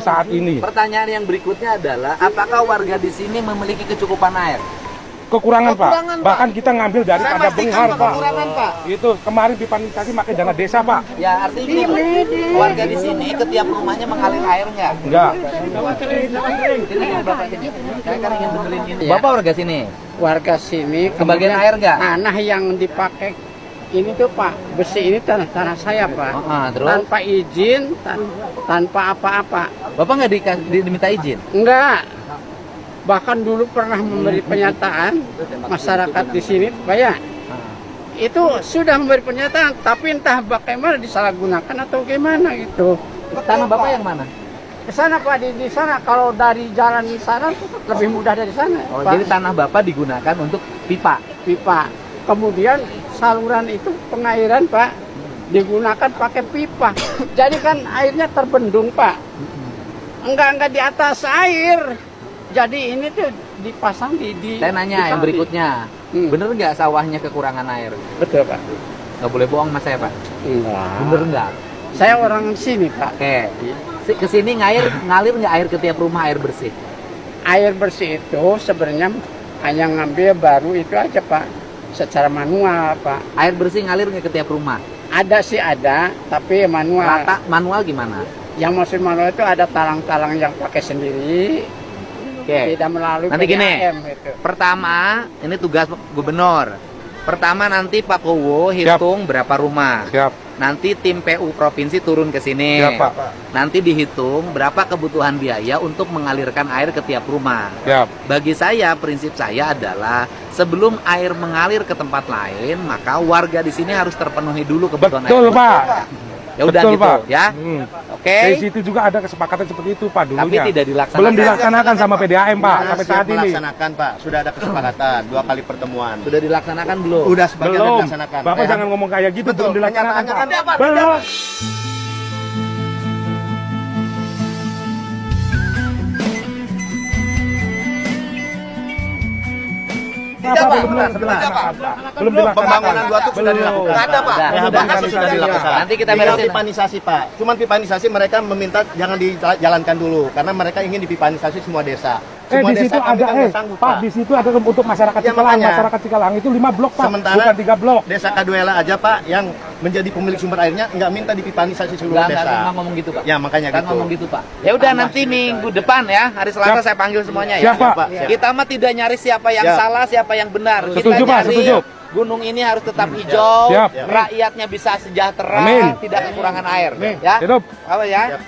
saat ini. Pertanyaan yang berikutnya adalah, apakah warga di sini memiliki kecukupan air? Kekurangan, Pak. Bahkan kita ngambil dari Saya pada pastikan Benghar, Pak. kekurangan, Pak. Itu kemarin pipanisasi pakai dana desa, Pak. Ya artinya gini, warga di sini ke tiap rumahnya mengalir air nggak? Enggak. Ini Bapak sini. Saya kan ingin benerin ini. Bapak warga sini. Warga sini Kebagian air nggak? tanah yang dipakai ini tuh Pak, besi ini tanah saya Pak. Terus? Tanpa izin, tanpa apa-apa. Bapak nggak diminta izin? Enggak. Bahkan dulu pernah memberi pernyataan masyarakat di sini supaya itu sudah memberi pernyataan, tapi entah bagaimana disalahgunakan atau gimana gitu. Tanah Bapak yang mana? Ke sana Pak, di sana kalau dari jalan di sana lebih mudah dari sana. Oh, Pak. jadi tanah Bapak digunakan untuk pipa. Pipa. Kemudian saluran itu pengairan Pak digunakan pakai pipa. Jadi kan airnya terbendung Pak. Enggak di atas air. Jadi ini tuh dipasang di Saya nanya yang berikutnya, bener nggak sawahnya kekurangan air? Betul Pak. Nggak boleh bohong mas saya Pak. Enggak. Bener nggak? Saya orang sini Pak. Oke. Kesini ngalir nggak air ke tiap rumah air bersih? Air bersih itu sebenarnya hanya ngambil baru itu aja Pak. Secara manual Pak. Air bersih ngalir nggak ke tiap rumah? Ada sih ada, tapi manual. Rata manual gimana? Yang maksud manual itu ada talang-talang yang pakai sendiri. Oke. Tidak melalui Nanti gini. PDAM itu. Pertama, ini tugas gubernur. Pertama nanti Pak Kowo hitung berapa rumah. Siap. Nanti tim PU provinsi turun ke sini. Siap, Pak. Nanti dihitung berapa kebutuhan biaya untuk mengalirkan air ke tiap rumah. Siap. Bagi saya, prinsip saya adalah sebelum air mengalir ke tempat lain, maka warga di sini harus terpenuhi dulu kebutuhan Betul, air. Pak. Ya udah Betul, gitu, Pak. ya. Di Oke. situ juga ada kesepakatan seperti itu, Pak, dulunya. Tapi tidak dilaksanakan. Belum dilaksanakan sama PDAM, Pak, sampai saat ini. Melaksanakan Pak, sudah ada kesepakatan 2 kali pertemuan. Sudah dilaksanakan belum? Udah sebagian Belum. dilaksanakan. Bapak jangan ngomong kayak gitu, Betul, belum dilaksanakan, kenyataannya Pak. kan Belum. Belum dilaksanakan. Pembangunan 2 truk sudah dilakukan. Ada, Pak. Rehabilitasi Sudah sudah dilakukan. Nanti kita Tinggal beresin. pipanisasi Pak. Cuman pipanisasi mereka meminta jangan dijalankan dulu karena mereka ingin dipipanisasi semua desa. Semua Di situ desa kami ada, kan nggak sanggup, Pak, di situ ada untuk masyarakat Ya, Cikalang. makanya. Masyarakat Cikalang itu 5 blok, Pak, Sementara bukan 3 blok. Desa Kaduela aja Pak yang menjadi pemilik sumber airnya nggak minta dipipanisasi seluruh Enggak desa. ngomong gitu, Pak. Ya makanya Kan gitu. ngomong gitu, Pak. Ya udah nanti minggu depan ya, hari Selasa Siap. saya panggil semuanya ya. Siap, Pak. Siap. Kita mah tidak nyari siapa yang Siap. salah, siapa yang benar. Setuju, Kita Pak, nyari setuju. gunung ini harus tetap hijau, Siap. rakyatnya bisa sejahtera, Amin. tidak kekurangan air. Nih, Ya, hidup. apa ya? Siap.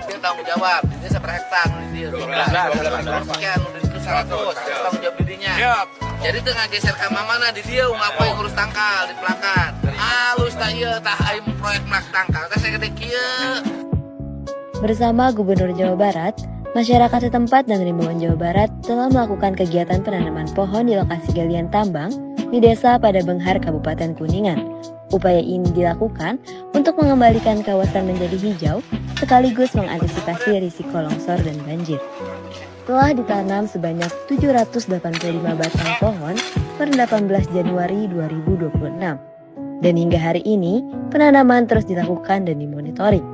Dia tanggung jawab, ini seperhektar, ini 12. Sekian, udah itu 100, tanggung jawab dirinya. Jadi tengah geser ke mana di dia ngapa yang ngurus tangkal di pelakan. Halus tah ieu tah aing proyek nak tangkal teh segede kieu. Bersama Gubernur Jawa Barat, masyarakat setempat dan Rimbawan Jawa Barat telah melakukan kegiatan penanaman pohon di lokasi galian tambang di Desa Pada Benghar, Kabupaten Kuningan. Upaya ini dilakukan untuk mengembalikan kawasan menjadi hijau sekaligus mengantisipasi risiko longsor dan banjir. Telah ditanam sebanyak 785 batang pohon per 18 Januari 2026. Dan hingga hari ini, penanaman terus dilakukan dan dimonitoring.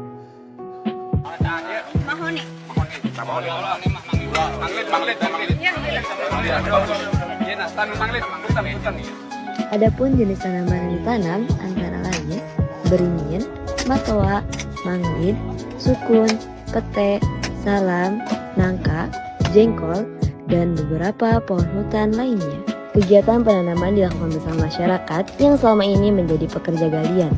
Adapun jenis tanaman yang ditanam antara lain beringin, matoa, manglid, sukun, pete, salam, nangka, jengkol, dan beberapa pohon hutan lainnya. Kegiatan penanaman dilakukan bersama masyarakat yang selama ini menjadi pekerja galian.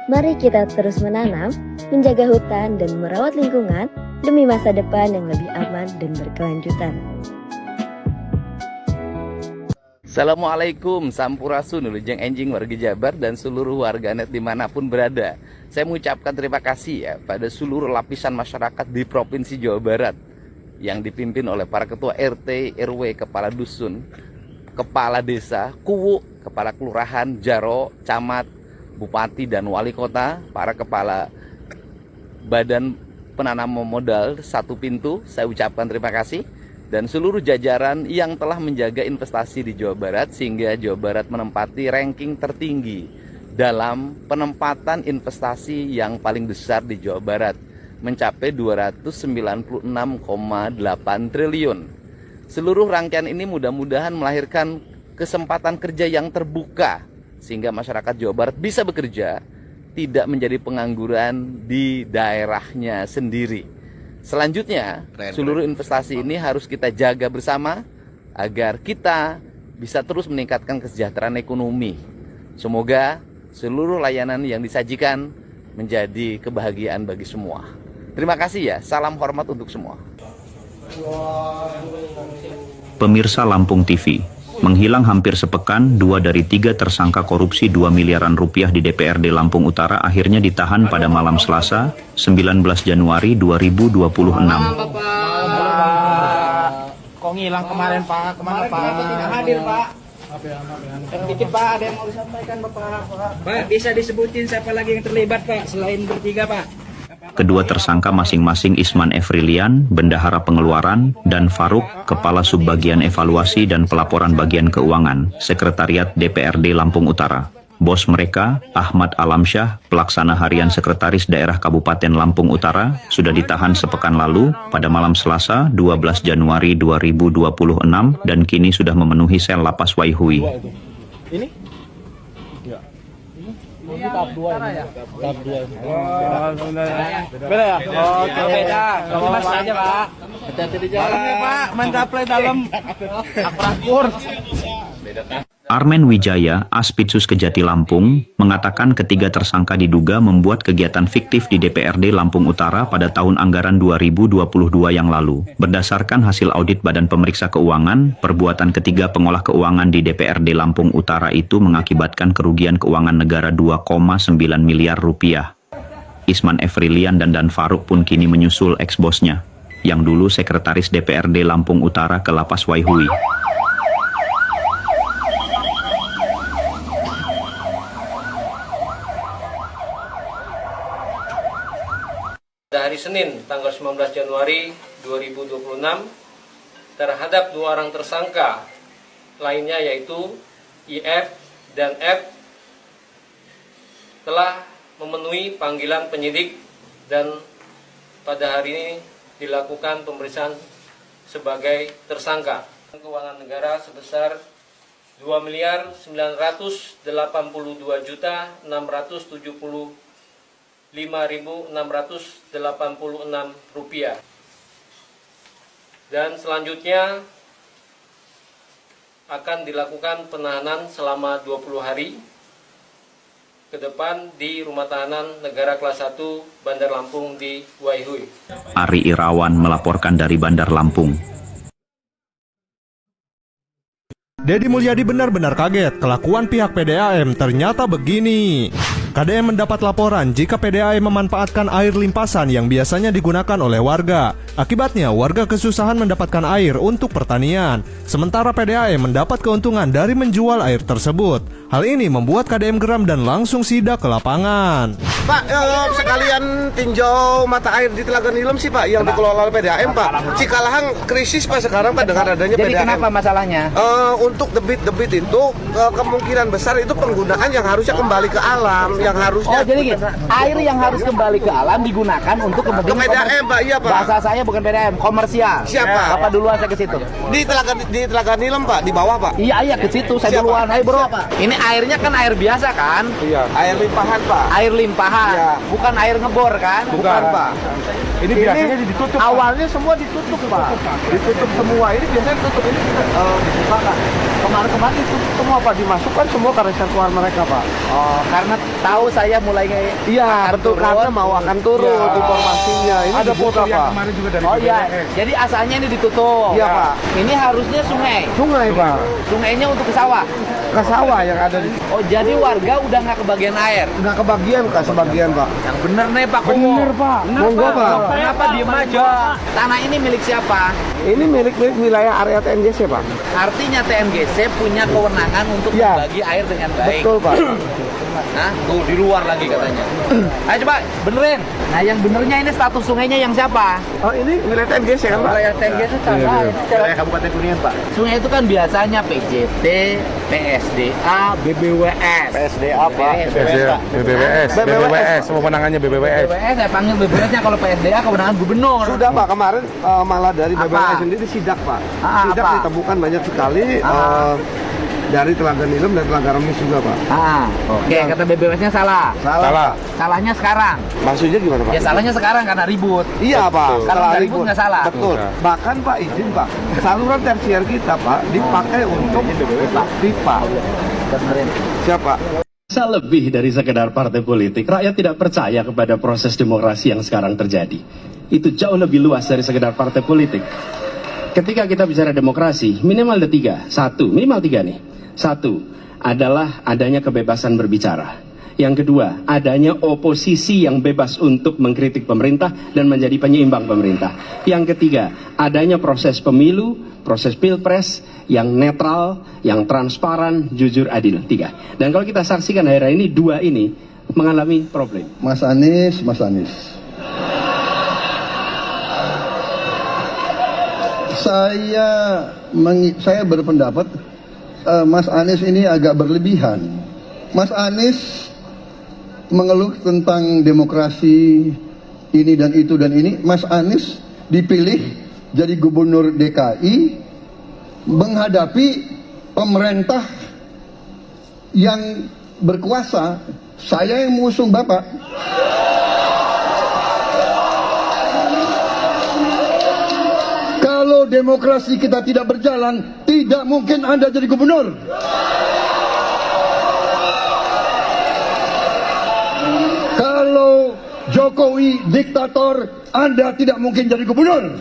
Mari kita terus menanam, menjaga hutan, dan merawat lingkungan demi masa depan yang lebih aman dan berkelanjutan. Assalamualaikum, sampurasun, wilujeng enjing warga Jabar dan seluruh warganet dimanapun berada. Saya mengucapkan terima kasih ya pada seluruh lapisan masyarakat di Provinsi Jawa Barat yang dipimpin oleh para ketua RT, RW, kepala dusun, kepala desa, kuwu, kepala kelurahan, jaro, camat, bupati dan wali kota, para kepala badan penanam modal satu pintu. Saya ucapkan terima kasih. dan seluruh jajaran yang telah menjaga investasi di Jawa Barat sehingga Jawa Barat menempati ranking tertinggi dalam penempatan investasi yang paling besar di Jawa Barat, mencapai 296,8 triliun. Seluruh rangkaian ini mudah-mudahan melahirkan kesempatan kerja yang terbuka sehingga masyarakat Jawa Barat bisa bekerja, tidak menjadi pengangguran di daerahnya sendiri. Selanjutnya, seluruh investasi ini harus kita jaga bersama agar kita bisa terus meningkatkan kesejahteraan ekonomi. Semoga seluruh layanan yang disajikan menjadi kebahagiaan bagi semua. Terima kasih ya, salam hormat untuk semua. Pemirsa Lampung TV, menghilang hampir sepekan, 2 dari 3 tersangka korupsi 2 miliaran rupiah di DPRD Lampung Utara akhirnya ditahan pada malam Selasa, 19 Januari 2026. Kok ngilang kemarin Pak? Kemana Pak? Tidak hadir Pak. Sedikit Pak, ada yang mau disampaikan Bapak? Pak, bisa disebutin siapa lagi yang terlibat Pak selain bertiga Pak? Kedua tersangka masing-masing Isman Efrilian, Bendahara Pengeluaran, dan Faruk, Kepala Subbagian Evaluasi dan Pelaporan Bagian Keuangan, Sekretariat DPRD Lampung Utara. Bos mereka, Ahmad Alamsyah, Pelaksana Harian Sekretaris Daerah Kabupaten Lampung Utara, sudah ditahan sepekan lalu pada malam Selasa 12 Januari 2026 dan kini sudah memenuhi sel lapas Waihui. Ini? Ini tahap 2 ya? Tahap 2. Beda ya? Oh, beda. Mas aja Pak. Hati-hati di jalan ya Pak. Mencapai dalam aparatur. Armen Wijaya, Aspidsus Kejati Lampung, mengatakan ketiga tersangka diduga membuat kegiatan fiktif di DPRD Lampung Utara pada tahun anggaran 2022 yang lalu. Berdasarkan hasil audit Badan Pemeriksa Keuangan, perbuatan ketiga pengolah keuangan di DPRD Lampung Utara itu mengakibatkan kerugian keuangan negara 2,9 miliar rupiah. Isman Efrilian dan Faruk pun kini menyusul ex-bosnya, yang dulu sekretaris DPRD Lampung Utara ke Lapas Waihui. Hari Senin tanggal 19 Januari 2026 terhadap 2 orang tersangka lainnya yaitu IF dan F telah memenuhi panggilan penyidik dan pada hari ini dilakukan pemeriksaan sebagai tersangka. Keuangan negara sebesar 2.982.675.686 rupiah. Dan selanjutnya akan dilakukan penahanan selama 20 hari ke depan di Rumah Tahanan Negara Kelas 1 Bandar Lampung di Waihui. Ari Irawan melaporkan dari Bandar Lampung. Deddy Mulyadi benar-benar kaget kelakuan pihak PDAM ternyata begini. KDM mendapat laporan jika PDAM memanfaatkan air limpasan yang biasanya digunakan oleh warga. Akibatnya warga kesusahan mendapatkan air untuk pertanian, sementara PDAM mendapat keuntungan dari menjual air tersebut. Hal ini membuat KDM geram dan langsung sidak ke lapangan. Pak, sekalian tinjau mata air di Telaga Nilem sih Pak, yang dikelola oleh PDAM Pak. Cikalahang krisis Pak sekarang Pak dengan adanya PDAM. Jadi kenapa masalahnya? Untuk debit-debit itu kemungkinan besar itu penggunaan yang harusnya kembali ke alam, yang harusnya. Oh jadi gini, air yang harus kembali ke alam digunakan untuk kepentingan PDAM Pak, iya Pak. Bahasa saya bukan PDAM, komersial. Siapa? Apa duluan saya ke situ? Di Telaga Nilem Pak, di bawah Pak. Iya ke situ saya Siapa? duluan. Ayo bro. Siapa? Ini airnya kan air biasa kan? Iya, air limpahan Pak. Air limpahan, Iya. bukan air ngebor kan? Bukan Pak. Ini biasanya ditutup. Pak. Awalnya semua ditutup Pak. Ditutup semua. Ini biasanya ditutup ini dibuka Pak. Kemarin ditutup semua Pak, dimasukkan semua ke reservoir mereka Pak. Oh, karena tahu saya mulai Iya, betul turun. karena mau akan turun informasinya. Ini Ada dibuka foto yang Pak. kemarin juga dari Oh iya, BBM. jadi asalnya ini ditutup. Iya, Pak. Ini harusnya sungai. Sungai Pak. Sungainya untuk ke sawah. Ke sawah yang ada di. Oh jadi warga udah nggak kebagian air. Nggak kebagian Kak, sebagian Pak. Yang bener nih Pak. Bener Pak. Monggo Pak. Kenapa diem aja? Tanah ini milik siapa? Ini milik wilayah area TNGC Pak. Artinya TNGC punya kewenangan untuk Iya. membagi air dengan baik. Betul Pak. Nah, tuh di luar lagi katanya. Ayo coba benerin. Nah, yang benernya ini status sungainya yang siapa? Oh, ini wilayah TNGS ya kan, Pak? Wilayah TNGS itu salah. Wilayah Kabupaten Kuningan, Pak. Sungai itu kan biasanya PJT, PSDA, BBWS. PSDA, Pak. BBWS, pemenangannya BBWS. BBWS saya panggil BBWS-nya, kalau PSDA kewenangan gubernur. Sudah, Pak, kemarin malah dari Apa? BBWS sendiri sidak, Pak. Sidak apa? ditemukan banyak sekali dari Telaga Nilem dan Telaga Remis juga, Pak. Oke, kata BBWS-nya salah. Salah. Salahnya sekarang. Maksudnya gimana, Pak? Ya salahnya sekarang karena ribut. Iya, Pak. Kalau nggak ribut nggak salah. Betul. Bahkan, Pak, izin, Pak, saluran tersier kita, Pak, dipakai untuk pipa. Siapa? Bisa lebih dari sekedar partai politik. Rakyat tidak percaya kepada proses demokrasi yang sekarang terjadi. Itu jauh lebih luas dari sekedar partai politik. Ketika kita bicara demokrasi, minimal ada minimal tiga nih. Satu, adalah adanya kebebasan berbicara. Yang kedua, adanya oposisi yang bebas untuk mengkritik pemerintah dan menjadi penyeimbang pemerintah. Yang ketiga, adanya proses pemilu, proses pilpres yang netral, yang transparan, jujur, adil. 3. Dan kalau kita saksikan daerah ini, 2 ini mengalami problem. Mas Anies. Saya berpendapat Mas Anies ini agak berlebihan. Mas Anies mengeluh tentang demokrasi ini dan itu dan ini. Mas Anies dipilih jadi gubernur DKI menghadapi pemerintah yang berkuasa. Saya yang mengusung Bapak. Kalau demokrasi kita tidak berjalan, tidak mungkin Anda jadi gubernur. Kalau Jokowi diktator, Anda tidak mungkin jadi gubernur.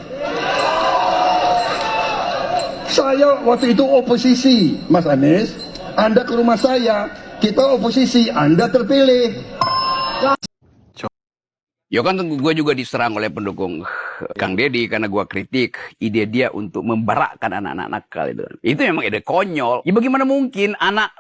Saya waktu itu oposisi, Mas Anies. Anda ke rumah saya, kita oposisi, Anda terpilih. Ya kan gue juga diserang oleh pendukung Kang Deddy karena gue kritik ide dia untuk membarakkan anak-anak nakal itu. Itu memang ide konyol. Ya bagaimana mungkin anak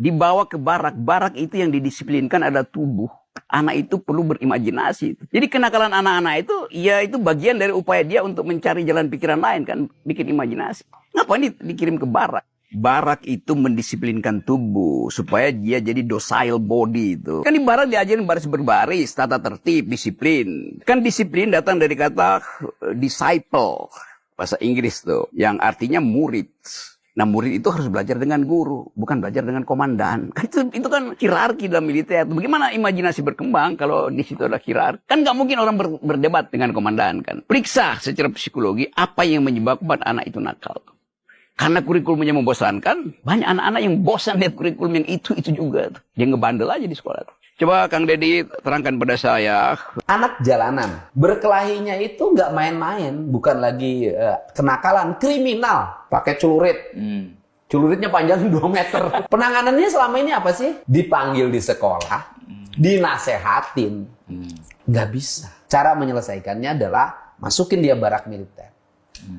dibawa ke barak? Barak itu yang didisiplinkan adalah tubuh. Anak itu perlu berimajinasi. Jadi kenakalan anak-anak itu, ya itu bagian dari upaya dia untuk mencari jalan pikiran lain kan, bikin imajinasi. Ngapain dikirim ke barak? Barak itu mendisiplinkan tubuh supaya dia jadi docile body itu. Kan di barak diajarin baris berbaris, tata tertib, disiplin. Kan disiplin datang dari kata disciple, bahasa Inggris tuh, yang artinya murid. Nah murid itu harus belajar dengan guru, bukan belajar dengan komandan. Itu kan hierarki dalam militer. Bagaimana imajinasi berkembang kalau di situ ada hierarki? Kan nggak mungkin orang berdebat dengan komandan kan. Periksa secara psikologi apa yang menyebabkan anak itu nakal. Karena kurikulumnya membosankan, banyak anak-anak yang bosan lihat kurikulum yang itu juga. Dia ngebandel aja di sekolah. Coba Kang Deddy terangkan pada saya. Anak jalanan, berkelahinya itu nggak main-main. Bukan lagi kenakalan, kriminal. Pakai celurit. Celuritnya panjang 2 meter. Penanganannya selama ini apa sih? Dipanggil di sekolah, dinasehatin. Nggak bisa. Cara menyelesaikannya adalah masukin dia barak militer.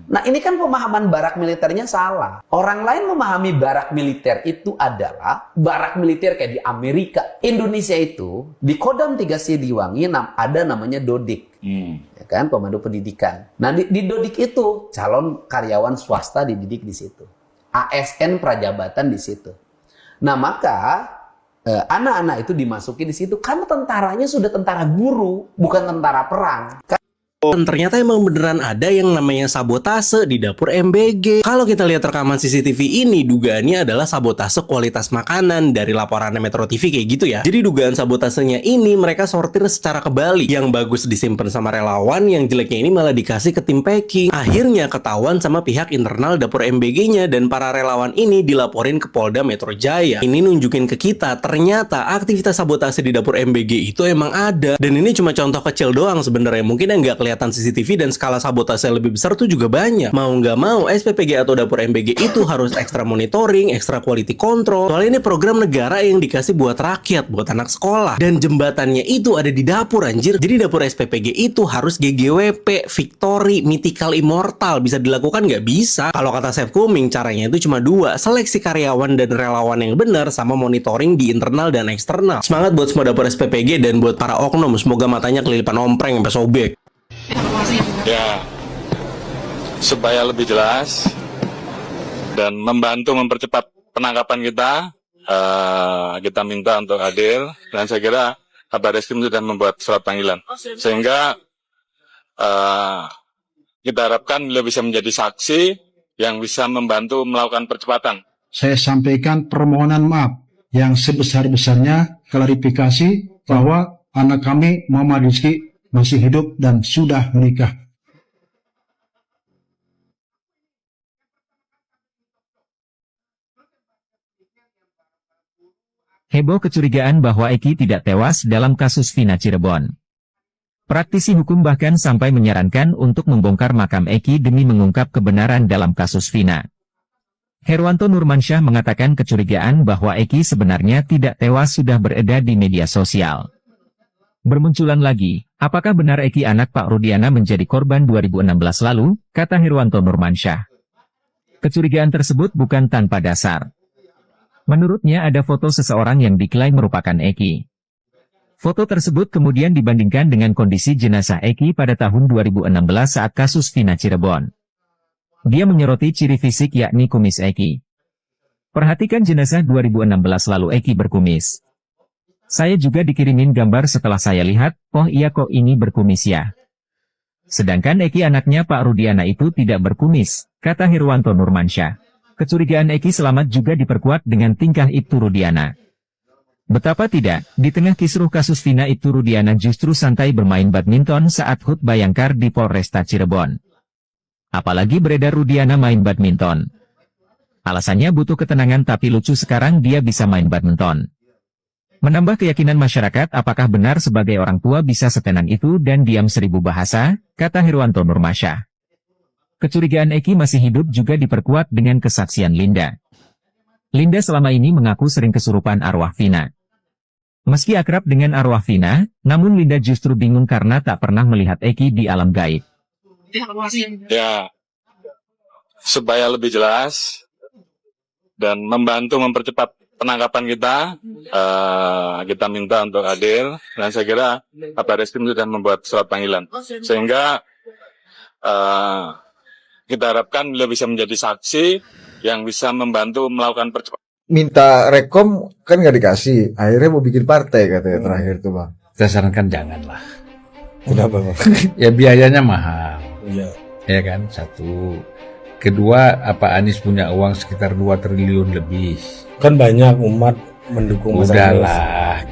Nah ini kan pemahaman barak militernya salah. Orang lain memahami barak militer itu adalah barak militer kayak di Amerika. Indonesia itu di Kodam 3 Siliwangi ada namanya Dodik, ya kan, pemandu pendidikan. Nah di Dodik itu calon karyawan swasta dididik di situ, ASN prajabatan di situ. Nah maka anak-anak itu dimasuki di situ karena tentaranya sudah tentara guru, bukan tentara perang. Dan ternyata emang beneran ada yang namanya sabotase di dapur MBG. Kalau kita lihat rekaman CCTV ini, dugaannya adalah sabotase kualitas makanan dari laporannya Metro TV kayak gitu ya. Jadi dugaan sabotasenya ini mereka sortir secara kebalik. Yang bagus disimpan sama relawan, yang jeleknya ini malah dikasih ke tim packing. Akhirnya ketahuan sama pihak internal dapur MBG-nya dan para relawan ini dilaporin ke Polda Metro Jaya. Ini nunjukin ke kita ternyata aktivitas sabotase di dapur MBG itu emang ada. Dan ini cuma contoh kecil doang sebenarnya. Mungkin yang nggak kelihatan CCTV dan skala sabotase lebih besar tuh juga banyak. Mau nggak mau, SPPG atau dapur MBG itu harus ekstra monitoring, ekstra quality control. Soalnya ini program negara yang dikasih buat rakyat, buat anak sekolah. Dan jembatannya itu ada di dapur anjir. Jadi dapur SPPG itu harus GGWP, Victory, Mythical Immortal. Bisa dilakukan nggak? Bisa. Kalau kata Chef Kuming, caranya itu cuma dua. Seleksi karyawan dan relawan yang benar sama monitoring di internal dan eksternal. Semangat buat semua dapur SPPG dan buat para oknum. Semoga matanya kelilipan ompreng sampai sobek. Ya, supaya lebih jelas dan membantu mempercepat penangkapan kita minta untuk hadir, dan saya kira Kabar Reskrim sudah membuat surat panggilan sehingga kita harapkan beliau bisa menjadi saksi yang bisa membantu melakukan percepatan. Saya sampaikan permohonan maaf yang sebesar-besarnya, klarifikasi bahwa anak kami Muhammad Rizky masih hidup dan sudah menikah. Heboh kecurigaan bahwa Eki tidak tewas dalam kasus Vina Cirebon. Praktisi hukum bahkan sampai menyarankan untuk membongkar makam Eki demi mengungkap kebenaran dalam kasus Vina. Herwanto Nurmansyah mengatakan kecurigaan bahwa Eki sebenarnya tidak tewas sudah beredar di media sosial. Bermunculan lagi, apakah benar Eki anak Pak Rudiana menjadi korban 2016 lalu, kata Herwanto Nurmansyah. Kecurigaan tersebut bukan tanpa dasar. Menurutnya ada foto seseorang yang diklaim merupakan Eki. Foto tersebut kemudian dibandingkan dengan kondisi jenazah Eki pada tahun 2016 saat kasus Vina Cirebon. Dia menyoroti ciri fisik yakni kumis Eki. Perhatikan jenazah 2016 lalu Eki berkumis. Saya juga dikirimin gambar setelah saya lihat, oh iya kok ini berkumis ya. Sedangkan Eki anaknya Pak Rudiana itu tidak berkumis, kata Herwanto Nurmansyah. Kecurigaan Eki Selamat juga diperkuat dengan tingkah Ibtu Rudiana. Betapa tidak, di tengah kisruh kasus Vina Ibtu Rudiana justru santai bermain badminton saat HUT Bayangkar di Polresta Cirebon. Apalagi beredar Rudiana main badminton. Alasannya butuh ketenangan tapi lucu sekarang dia bisa main badminton. Menambah keyakinan masyarakat apakah benar sebagai orang tua bisa setenang itu dan diam 1000 bahasa, kata Herwanto Nurmansyah. Kecurigaan Eki masih hidup juga diperkuat dengan kesaksian Linda. Linda selama ini mengaku sering kesurupan arwah Vina. Meski akrab dengan arwah Vina, namun Linda justru bingung karena tak pernah melihat Eki di alam gaib. Ya, supaya lebih jelas dan membantu mempercepat penangkapan kita minta untuk hadir, dan saya kira Kabar Reskrim sudah membuat surat panggilan sehingga kita harapkan beliau bisa menjadi saksi yang bisa membantu melakukan percepatan. Minta rekom kan nggak dikasih, akhirnya mau bikin partai katanya terakhir tuh bang. Saya sarankan janganlah. Kenapa bang? Ya biayanya mahal. Iya. Ya kan, satu. Kedua, apa Anies punya uang sekitar 2 triliun lebih. Kan banyak umat mendukung Mas Anies. Udahlah.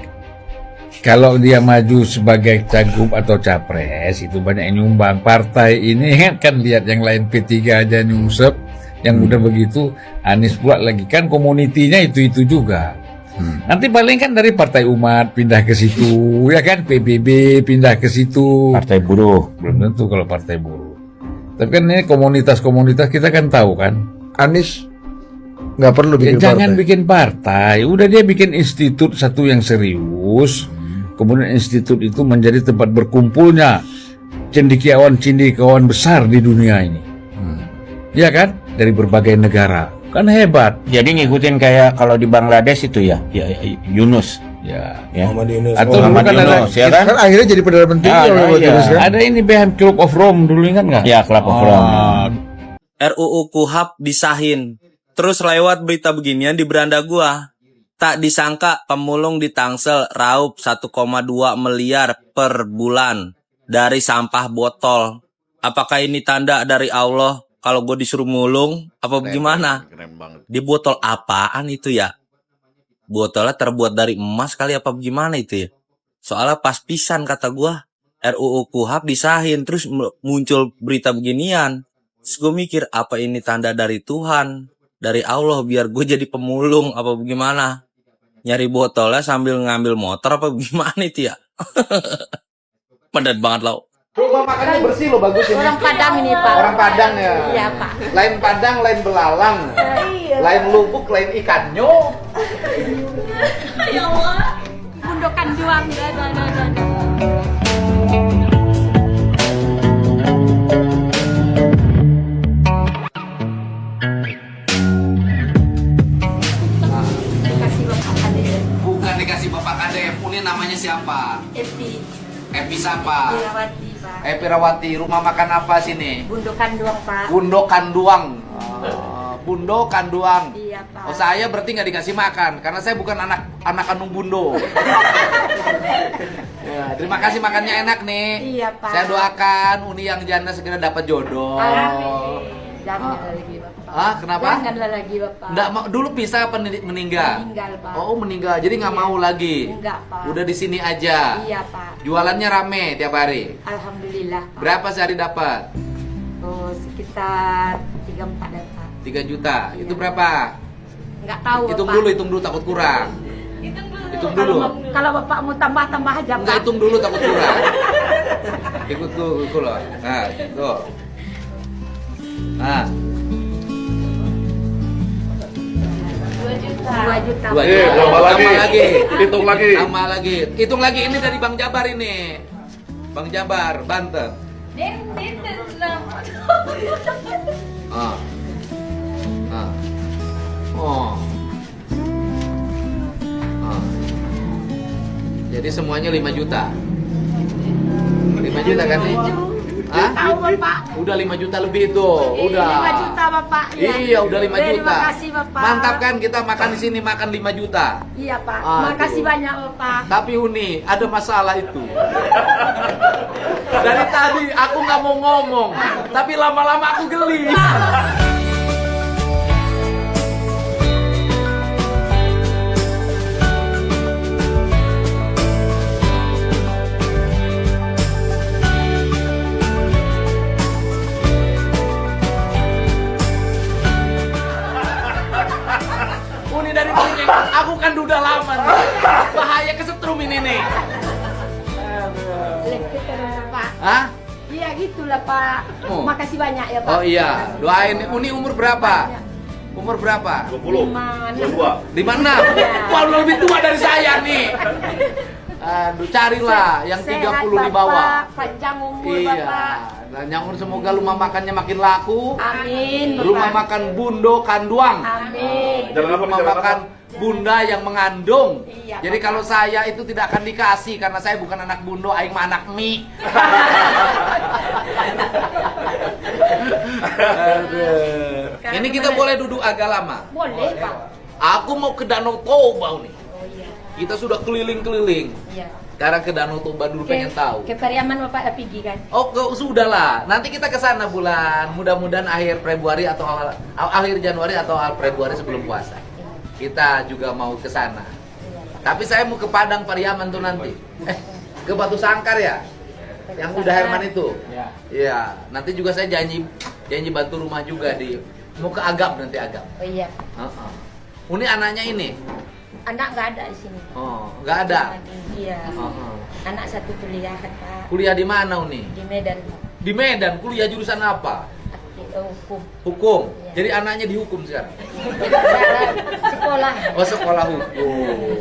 Kalau dia maju sebagai cagup atau capres, itu banyak yang nyumbang. Partai ini kan lihat yang lain P3 aja nyungsep, yang udah begitu, Anies pula lagi. Kan komunitinya itu-itu juga. Nanti paling kan dari Partai Umat pindah ke situ, ya kan, PBB pindah ke situ. Partai Buruh. Belum tentu kalau Partai Buruh. Tapi kan ini komunitas-komunitas kita kan tahu kan. Anies nggak perlu bikin jangan partai. Bikin partai, udah dia bikin institut satu yang serius. Kemudian institut itu menjadi tempat berkumpulnya cendekiawan-cendekiawan besar di dunia ini. Ya kan? Dari berbagai negara. Kan hebat. Jadi ngikutin kayak kalau di Bangladesh itu ya Yunus. Ya. Muhammad Yunus. Atau Muhammad Yunus, ya kan? Kan akhirnya jadi Perdana Menteri. Ada ini BM Club of Rome dulu, ingat nggak? Ya, Club of Rome. RUU KUHP disahin. Terus lewat berita beginian di beranda gua. Tak disangka pemulung di Tangsel raup 1,2 miliar per bulan dari sampah botol. Apakah ini tanda dari Allah kalau gue disuruh mulung apa bagaimana? Di botol apaan itu ya? Botolnya terbuat dari emas kali apa bagaimana itu ya? Soalnya pas pisan kata gue. RUU KUHP disahin terus muncul berita beginian. Terus gue mikir apa ini tanda dari Tuhan? Dari Allah biar gue jadi pemulung apa bagaimana? Nyari botolnya sambil ngambil motor apa gimana itu ya? Padat banget lo. Rumah makannya bersih loh, bagus ini. Orang Padang ini, Pak. Orang Padang ya. Iya, Pak. Lain Padang, lain belalang. Iya. Lain lubuk, lain ikannya. Ya Allah. Gundokan juang. Bukan dikasih Bapak Kadep, ini namanya siapa? Epi siapa? Pirawati, Pak. Pirawati, rumah makan apa sini? Gundokan Duang, Pak. Gundokan Duang. Bundo Kanduang. Iya, Pak. Oh, saya berarti nggak dikasih makan karena saya bukan anak kandung Bundo. Ya, terima kasih, makannya enak nih. Iya, Pak. Saya doakan Uni yang janda segera dapat jodoh. Janganlah lagi, Bapak. Ah, kenapa? Janganlah lagi, Bapak. Nggak mau, dulu pisah apa meninggal? Meninggal, Pak. Oh, meninggal. Jadi nggak mau lagi. Enggak, Pak. Udah di sini aja. Iya, Pak. Jualannya rame tiap hari. Alhamdulillah, Pak. Berapa sehari dapat? Oh, sekitar 3-4 dapat. 3 juta. Itu berapa? Enggak tahu, Hitung Bapak. dulu takut kurang. Hitung dulu. Kalau Bapak mau tambah aja, Pak. Enggak, hitung dulu takut kurang. Ikut loh. Nah, tuh. Nah. 2 juta. 2 juta. Tambah lagi. Hitung lagi. Tambah lagi. Hitung lagi, ini dari Bang Jabar ini. Bang Jabar, Banten. Ah. Ah. Oh. Ah. Jadi semuanya 5 juta. 5 juta kan nih? Hah? Tahu, Bapak. Udah 5 juta lebih tuh. Udah. 5 juta, Bapak. Ya. Iya, udah 5 juta. Terima kasih, Bapak. Mantap kan, kita makan di sini makan 5 juta. Iya, Pak. Aduh. Makasih banyak, Bapak. Tapi Uni, ada masalah itu. Dari tadi aku nggak mau ngomong, tapi lama-lama aku geli. Uni dari Kuning, aku kan udah lama nih. Bahaya kesetrum ini nih. Pak. Hah? Iya gitulah, Pak. Oh. Makasih banyak ya, Pak. Oh iya, doain. Uni umur berapa? Umur berapa? 20. 56. Wah, lu lebih tua dari saya nih. Aduh, carilah yang 30 di bawah. Bapak, panjang umur, Iya. Bapak. Dan yang semoga rumah makannya makin laku. Amin, Bapak. Rumah makan Bundo Kanduang. Amin. Rumah makan Bunda yang mengandung. Iya, Jadi Bapak. kalau saya itu tidak akan dikasih karena saya bukan anak Bundo, aing mah anak mie. Aduh. Ini kita boleh duduk agak lama. Boleh, Pak. Aku mau ke Danau Toba nih. Oh iya. Kita sudah keliling-keliling. Iya. Sekarang ke Danau Toba dulu, pengen tahu. Ke Pariaman Bapak udah pergi kan? Oh, sudah lah. Nanti kita ke sana bulan mudah-mudahan akhir Februari atau akhir Januari atau awal Februari sebelum puasa. Kita juga mau ke sana. Tapi saya mau ke Padang Pariaman tuh nanti. Ke Batu Sangkar ya? Yang udah Herman itu. Iya. Nanti juga saya janji bantu rumah juga di mau ke Agam nanti Agam. Oh iya. Ini anaknya ini. Anak nggak ada di sini. Oh, nggak ada. Iya. Anak satu kuliah kan, Pak. Kuliah di mana Uni? Di Medan. Di Medan. Kuliah jurusan apa? Hukum. Hukum. Jadi anaknya dihukum sekarang. Sekolah. Oh, sekolah hukum.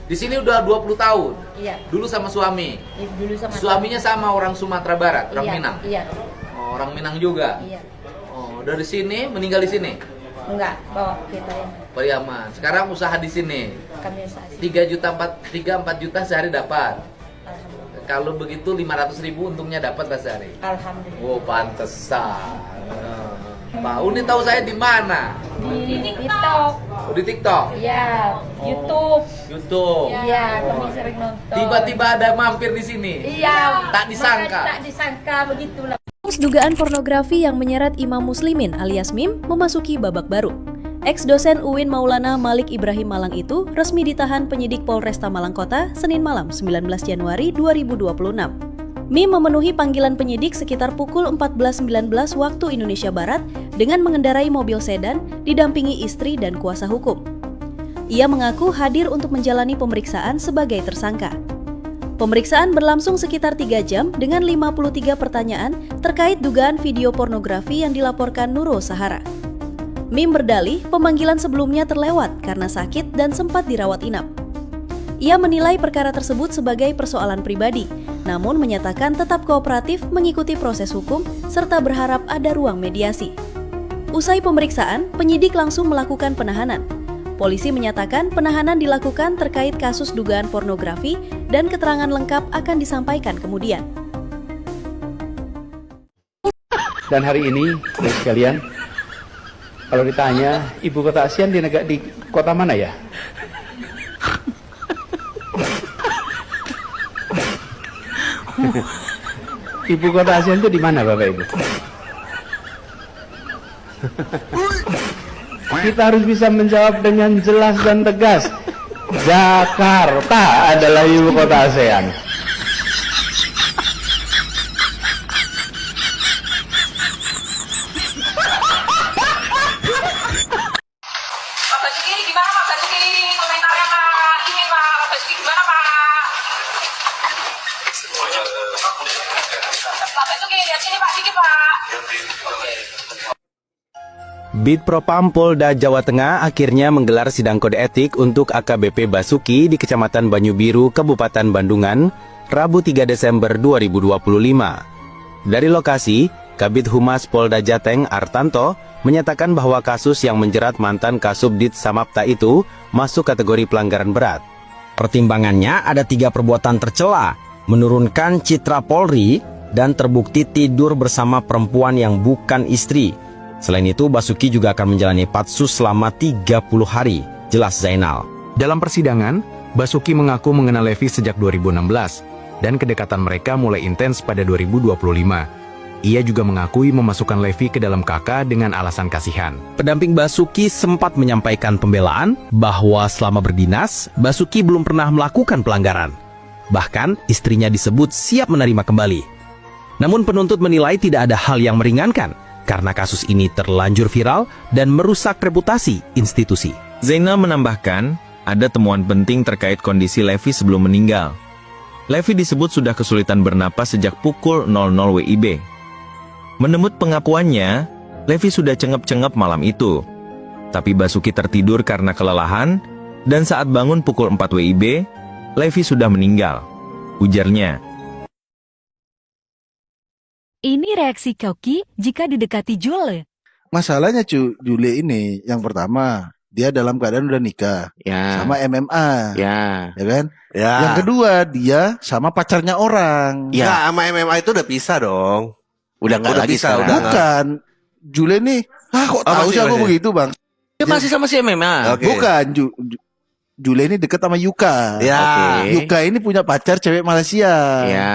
Di sini udah 20 tahun. Iya. Dulu sama suami. Dulu sama Suaminya sama orang Sumatera Barat, orang iya, Minang. Iya. Oh, orang Minang juga. Iya. Oh, dari sini meninggal di sini. Enggak, bawa ke Pariaman. Sekarang usaha di sini. Kami usaha. 3-4 juta sehari dapat. Kalau begitu 500.000 untungnya dapat lah sehari. Alhamdulillah. Oh, pantesan. Pak Uni tahu saya di mana? Di TikTok. Oh, di TikTok. Iya, YouTube. YouTube. Iya, kami sering nonton. Tiba-tiba ada mampir di sini. Iya. Tak disangka. Tak disangka begitulah. Dugaan pornografi yang menyeret Imam Muslimin alias MIM memasuki babak baru. Ex-dosen UIN Maulana Malik Ibrahim Malang itu resmi ditahan penyidik Polresta Malang Kota Senin malam 19 Januari 2026. MIM memenuhi panggilan penyidik sekitar pukul 14.19 waktu Indonesia Barat dengan mengendarai mobil sedan didampingi istri dan kuasa hukum. Ia mengaku hadir untuk menjalani pemeriksaan sebagai tersangka. Pemeriksaan berlangsung sekitar 3 jam dengan 53 pertanyaan terkait dugaan video pornografi yang dilaporkan Nurul Sahara. Mim berdalih pemanggilan sebelumnya terlewat karena sakit dan sempat dirawat inap. Ia menilai perkara tersebut sebagai persoalan pribadi, namun menyatakan tetap kooperatif mengikuti proses hukum serta berharap ada ruang mediasi. Usai pemeriksaan, penyidik langsung melakukan penahanan. Polisi menyatakan penahanan dilakukan terkait kasus dugaan pornografi dan keterangan lengkap akan disampaikan kemudian. Dan hari ini, sekalian, kalau ditanya ibu kota ASEAN di kota mana ya? Ibu kota ASEAN itu di mana, Bapak Ibu? Kita harus bisa menjawab dengan jelas dan tegas. Jakarta adalah ibu kota ASEAN. Pak Basuki gimana Pak Basuki? Komentarnya Pak ini Pak Basuki gimana Pak? Pak Basuki lihat sini Pak dikit Pak. Bid Propam Polda Jawa Tengah akhirnya menggelar sidang kode etik untuk AKBP Basuki di Kecamatan Banyu Biru, Kabupaten Bandungan, Rabu 3 Desember 2025. Dari lokasi, Kabid Humas Polda Jateng Artanto menyatakan bahwa kasus yang menjerat mantan Kasubdit Samapta itu masuk kategori pelanggaran berat. Pertimbangannya ada 3 perbuatan tercela, menurunkan citra Polri, dan terbukti tidur bersama perempuan yang bukan istri. Selain itu, Basuki juga akan menjalani patsus selama 30 hari, jelas Zainal. Dalam persidangan, Basuki mengaku mengenal Levi sejak 2016, dan kedekatan mereka mulai intens pada 2025. Ia juga mengakui memasukkan Levi ke dalam KK dengan alasan kasihan. Pendamping Basuki sempat menyampaikan pembelaan bahwa selama berdinas, Basuki belum pernah melakukan pelanggaran. Bahkan, istrinya disebut siap menerima kembali. Namun penuntut menilai tidak ada hal yang meringankan, karena kasus ini terlanjur viral dan merusak reputasi institusi. Zainal menambahkan, ada temuan penting terkait kondisi Levi sebelum meninggal. Levi disebut sudah kesulitan bernapas sejak pukul 00 WIB. Menurut pengakuannya, Levi sudah cengep-cengep malam itu. Tapi Basuki tertidur karena kelelahan, dan saat bangun pukul 4 WIB, Levi sudah meninggal. Ujarnya. Ini reaksi Koki jika didekati Jule. Masalahnya Jule ini, yang pertama, dia dalam keadaan udah nikah sama MMA, ya kan? Ya. Yang kedua, dia sama pacarnya orang. Ya, nah, sama MMA itu udah pisah dong. Udah nggak lagi bisa, sekarang. Bukan, Jule nih, kok tahu sih aku begitu bang? Dia masih sama si MMA. Okay. Bukan, Jule ini deket sama Yuka. Ya. Okay. Yuka ini punya pacar cewek Malaysia. Ya.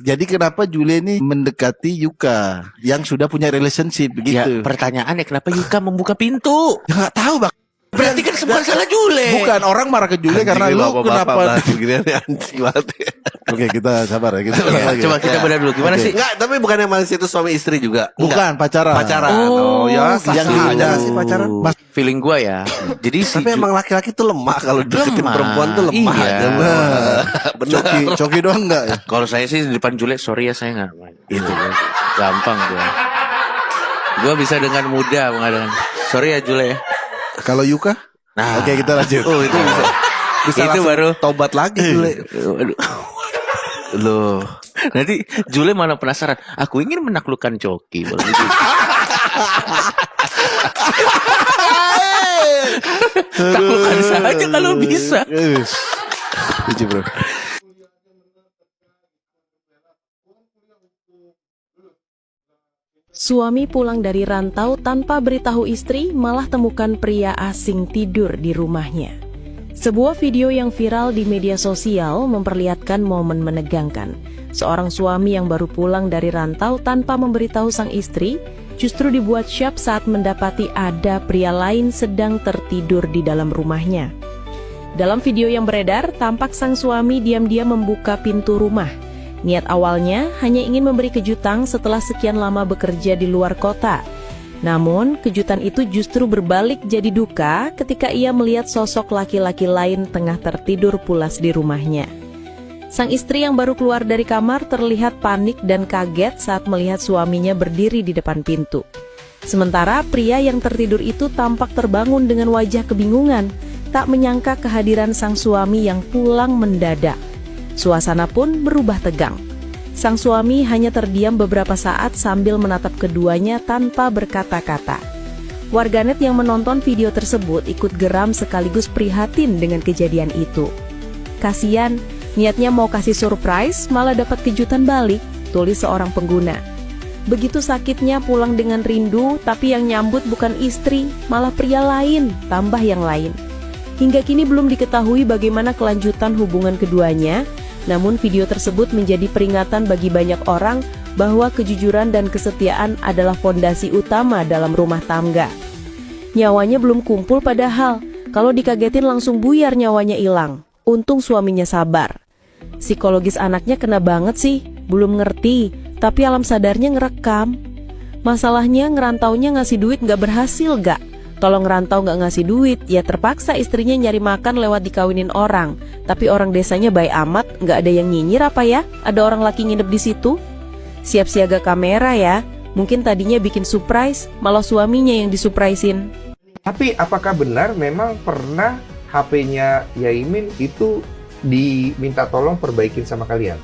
Jadi kenapa Jule ini mendekati Yuka yang sudah punya relationship begitu? Ya, pertanyaannya kenapa Yuka membuka pintu? Ya nggak tahu bang. Berarti kan semua salah Jule. Bukan, orang marah ke Jule karena lu kenapa? Oke, kita sabar ya. Coba kita bedah dulu. Gimana sih? Enggak, tapi bukan yang Malaysia itu suami istri juga. Bukan, pacaran. Oh ya, yang aja sih pacaran. Feeling gua ya. Jadi tapi emang laki-laki tuh lemah kalau deketin perempuan tuh lemah. Iya. Benar. Coki doang enggak ya? Kalau saya sih di depan Jule, sorry ya saya enggak main. Itu gampang gua. Gua bisa dengan mudah mengatakan, sorry ya Jule ya. Kalau Yuka? Nah, oke kita lanjut. Oh, itu bisa itu baru tobat lagi Jule. Loh, nanti Jule mana penasaran. Aku ingin menaklukkan Coki. Taklukkan saja kalau bisa. Lucu bro. Suami pulang dari rantau tanpa beritahu istri, malah temukan pria asing tidur di rumahnya. Sebuah video yang viral di media sosial memperlihatkan momen menegangkan. Seorang suami yang baru pulang dari rantau tanpa memberitahu sang istri, justru dibuat syok saat mendapati ada pria lain sedang tertidur di dalam rumahnya. Dalam video yang beredar, tampak sang suami diam-diam membuka pintu rumah. Niat awalnya hanya ingin memberi kejutan setelah sekian lama bekerja di luar kota. Namun, kejutan itu justru berbalik jadi duka ketika ia melihat sosok laki-laki lain tengah tertidur pulas di rumahnya. Sang istri yang baru keluar dari kamar terlihat panik dan kaget saat melihat suaminya berdiri di depan pintu. Sementara pria yang tertidur itu tampak terbangun dengan wajah kebingungan, tak menyangka kehadiran sang suami yang pulang mendadak. Suasana pun berubah tegang. Sang suami hanya terdiam beberapa saat sambil menatap keduanya tanpa berkata-kata. Warganet yang menonton video tersebut ikut geram sekaligus prihatin dengan kejadian itu. Kasian, niatnya mau kasih surprise malah dapat kejutan balik, tulis seorang pengguna. Begitu sakitnya pulang dengan rindu, tapi yang nyambut bukan istri, malah pria lain, tambah yang lain. Hingga kini belum diketahui bagaimana kelanjutan hubungan keduanya, namun video tersebut menjadi peringatan bagi banyak orang bahwa kejujuran dan kesetiaan adalah fondasi utama dalam rumah tangga. Nyawanya belum kumpul padahal, kalau dikagetin langsung buyar nyawanya hilang. Untung suaminya sabar. Psikologis anaknya kena banget sih, belum ngerti, tapi alam sadarnya ngerekam. Masalahnya ngerantaunya ngasih duit nggak berhasil gak? Tolong ngerantau nggak ngasih duit, ya terpaksa istrinya nyari makan lewat dikawinin orang. Tapi orang desanya baik amat, nggak ada yang nyinyir apa ya? Ada orang laki nginep di situ? Siap siaga kamera ya. Mungkin tadinya bikin surprise, malah suaminya yang disurprisein. Tapi apakah benar memang pernah HP-nya Yaimin itu diminta tolong perbaikin sama kalian?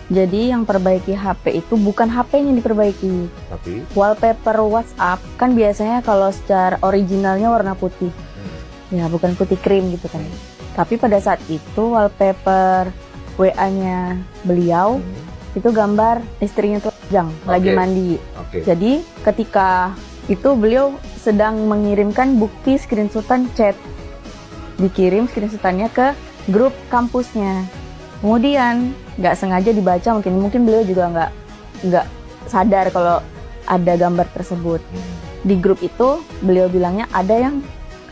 Jadi yang perbaiki HP itu bukan HP-nya yang diperbaiki, tapi wallpaper WhatsApp kan biasanya kalau secara originalnya warna putih, ya bukan putih krim gitu kan. Tapi pada saat itu wallpaper WA-nya beliau itu gambar istrinya tuh lagi mandi. Jadi ketika itu beliau sedang mengirimkan bukti screenshotan chat, dikirim screenshotannya ke grup kampusnya. Kemudian nggak sengaja dibaca, mungkin beliau juga nggak sadar kalau ada gambar tersebut. Di grup itu beliau bilangnya ada yang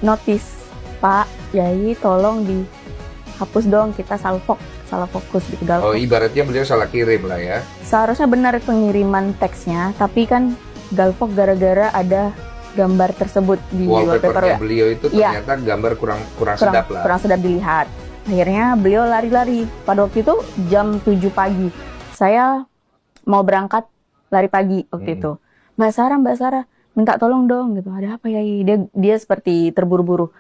notice, Pak Yai tolong dihapus dong, kita salah fokus gitu. Oh, ibaratnya beliau salah kirim lah ya. Seharusnya benar pengiriman teksnya, tapi kan galvok gara-gara ada gambar tersebut di wallpaper beliau itu ternyata gambar kurang sedap lah. Kurang sedap dilihat. Akhirnya beliau lari-lari. Pada waktu itu jam 7 pagi. Saya mau berangkat lari pagi waktu itu. Mbak Sarah, minta tolong dong gitu. Ada apa ya? Dia seperti terburu-buru.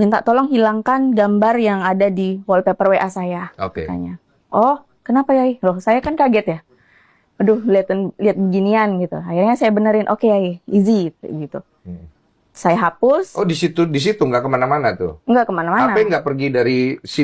Minta tolong hilangkan gambar yang ada di wallpaper WA saya. Katanya. Oh, kenapa ya? Loh, saya kan kaget ya. Aduh, lihat beginian gitu. Akhirnya saya benerin. Oke, Yai, easy gitu. Saya hapus. Oh, di situ nggak kemana-mana tuh? Nggak kemana-mana. HP nggak pergi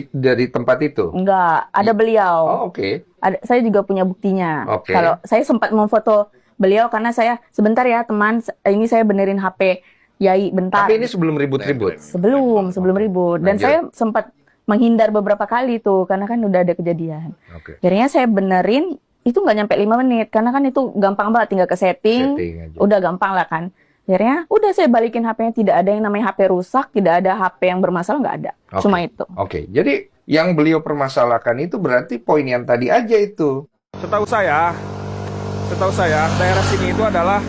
dari tempat itu? Nggak, ada beliau. Oh, oke. Saya juga punya buktinya. Kalau saya sempat memfoto beliau karena saya sebentar ya teman, ini saya benerin HP Yai bentar. Tapi ini sebelum ribut-ribut? Sebelum ribut. Dan saya sempat menghindar beberapa kali tuh karena kan udah ada kejadian. Akhirnya saya benerin, itu nggak nyampe 5 menit karena kan itu gampang banget, tinggal ke setting udah gampang lah kan. Akhirnya udah saya balikin HP-nya, tidak ada yang namanya HP rusak, tidak ada HP yang bermasalah, nggak ada. Cuma itu. Jadi yang beliau permasalahkan itu berarti poin yang tadi aja itu. Setahu saya daerah sini itu adalah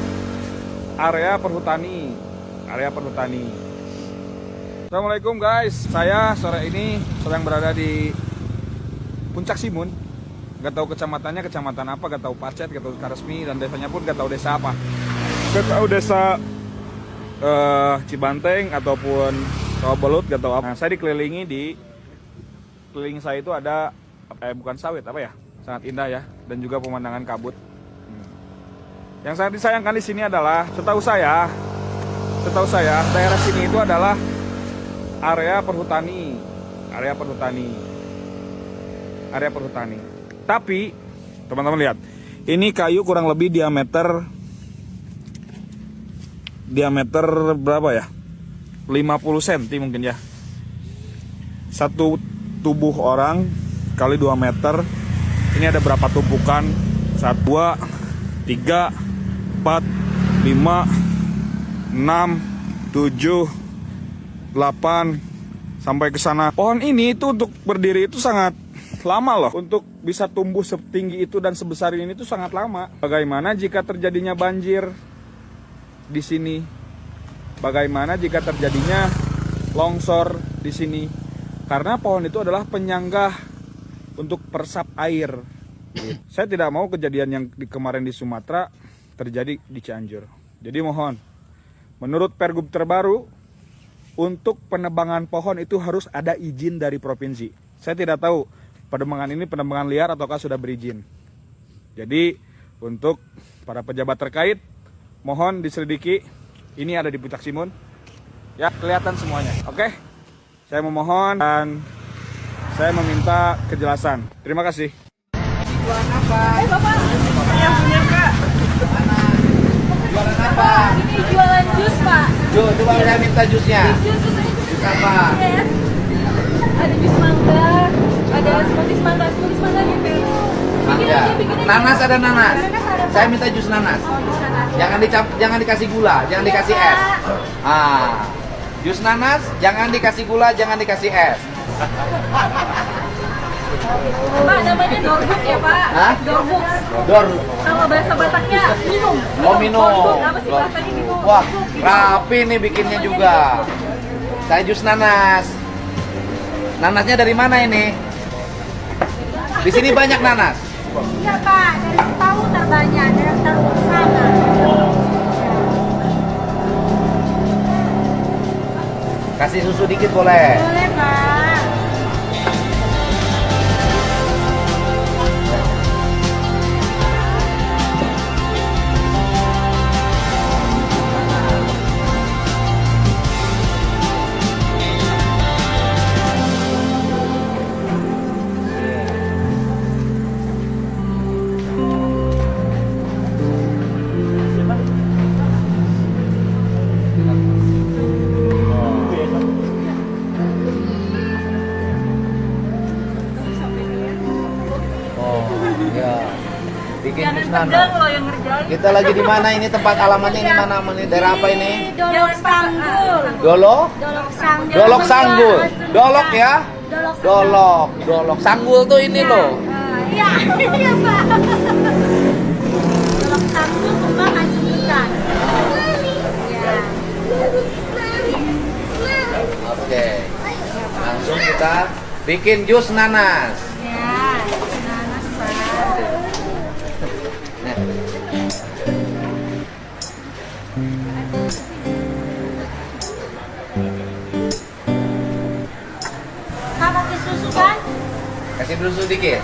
area perhutani. Assalamualaikum guys, saya sore ini sedang berada di Puncak Simun. Gak tahu kecamatannya kecamatan apa, gak tahu Pacet, gak tahu Karesmi, dan desanya pun gak tahu desa apa. Gak tahu desa Cibanteng ataupun Rawabelut, gak tahu apa. Nah, saya dikelilingi keliling saya itu ada bukan sawit apa ya, sangat indah ya, dan juga pemandangan kabut. Yang sangat disayangkan di sini adalah setahu saya daerah sini itu adalah area perhutani. Tapi teman-teman lihat, ini kayu kurang lebih diameter berapa ya? 50 cm mungkin ya. Satu tubuh orang kali 2 meter. Ini ada berapa tumpukan? 1, 2, 3, 4, 5, 6, 7, 8 sampai ke sana. Pohon ini itu untuk berdiri itu sangat lama loh. Untuk bisa tumbuh setinggi itu dan sebesar ini itu sangat lama. Bagaimana jika terjadinya banjir di sini? Bagaimana jika terjadinya longsor di sini? Karena pohon itu adalah penyangga untuk persap air. Saya tidak mau kejadian yang kemarin di Sumatera terjadi di Cianjur. Jadi mohon, menurut Pergub terbaru, untuk penebangan pohon itu harus ada izin dari provinsi. Saya tidak tahu penebangan ini penebangan liar ataukah sudah berizin. Jadi untuk para pejabat terkait, mohon diselidiki. Ini ada di Puncak Simun. Ya, kelihatan semuanya. Oke? Saya memohon dan saya meminta kejelasan. Terima kasih. Jualan apa? Bapak. Yang punya Kak. Jualan apa? Ini jualan jus, Pak. Coba saya minta jusnya. Jus apa? Ada jus mangga, ada smoothies mangga gitu. Mangga. Nanas ada nanas. Saya minta jus nanas. Jangan dikasih gula, jangan dikasih es. Jus nanas, jangan dikasih gula, jangan dikasih es. Pak, namanya dorbuk ya, Pak? Hah? Dorbuk. Kalau bahasa Bataknya minum. Oh, minum. Dorbuk. Apa sih bahasanya minum? Wah, rapi nih bikinnya juga. Saya jus nanas. Nanasnya dari mana ini? Di sini banyak nanas. Iya, Pak. Dari tahu terbanyak, dari tahu sana. Kasih susu dikit boleh? Boleh, Pak. Bikin jus nanas. Kita lagi di mana ini, tempat alamatnya ini mana? Daerah apa ini? Dolok Sanggul. Dolok Sanggul. Dolok ya? Dolok Sanggul tuh ini loh. Iya, iya, Pak. Dolok Sanggul kembang Asumbutan. Oke. Langsung kita bikin jus nanas. Ya, nanas, Pak. Kak, pakai susu kan? Kasih susu dikit.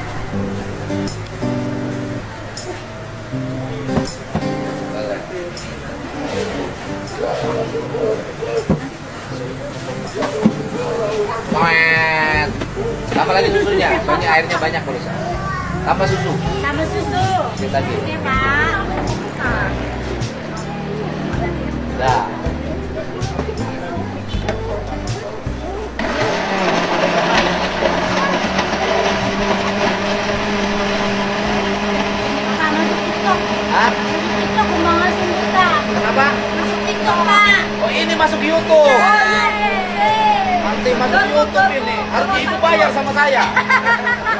Tambah lagi susunya, soalnya airnya banyak barusan. Tambah susu. Tambah susu. Dikit lagi. Oke, Pak. Dah. Masuk TikTok. Hah? TikTok kembang Asumbutan. Kenapa? Masuk TikTok, Pak. Oh, ini masuk YouTube. Nanti Iya. masuk YouTube ini. Harus ibu bayar sama saya.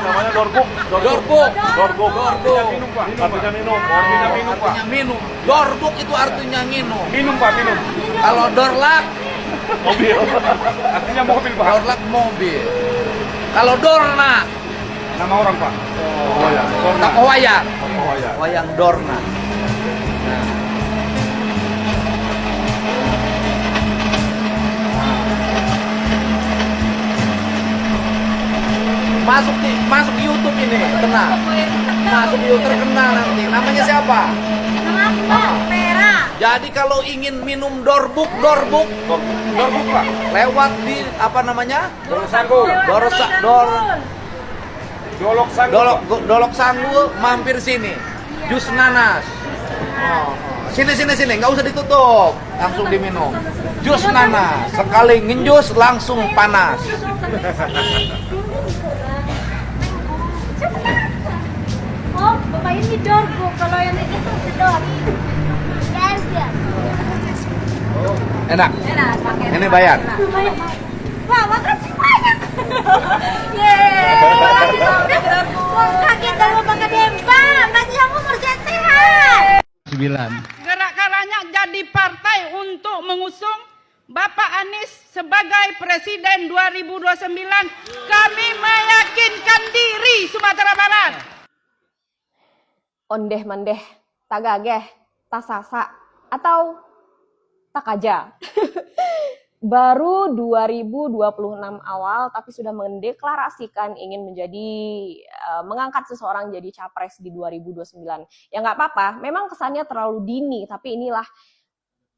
Namanya dorbuk. Minum, Pak. Artinya minum. Artinya minum, Pak. Artinya minum. Dorbuk itu artinya minum. Minum, Pak, minum. Kalau dorlak Mobil. Artinya mobil, Pak. dorlak mobil. Kalau dorna Nama orang, Pak. Wayang. wayang. Wayang. Wayang dorna. Masuk YouTube ini terkenal. Masuk YouTube terkenal nanti. Namanya siapa? Nama aku, Pak. Pera. Jadi kalau ingin minum dorbuk, Dorbuk, Pak. lewat di apa namanya? Dolok Sanggul. Dolok Sanggul, mampir sini. Jus nanas. Sini, nggak usah ditutup, langsung diminum. Jus nanas, sekali ngenjus langsung panas. Oh, Bapak ini dorbuk. Kalau yang itu sedot. Enak. Enak, pakai. Ini bayar. Wah, makasih banyak. Yeay, makasih banyak. Wah, kaget dari Bapak Kedempa. Makasih aku sehat-sehat. 9. Gerak Karanya jadi partai untuk mengusung Bapak Anies sebagai Presiden 2029, kami meyakinkan diri Sumatera Barat. Ondeh-mendeh, tagageh, tasasa, atau takaja. Baru 2026 awal tapi sudah mendeklarasikan ingin mengangkat seseorang jadi capres di 2029. Ya nggak apa-apa, memang kesannya terlalu dini, tapi inilah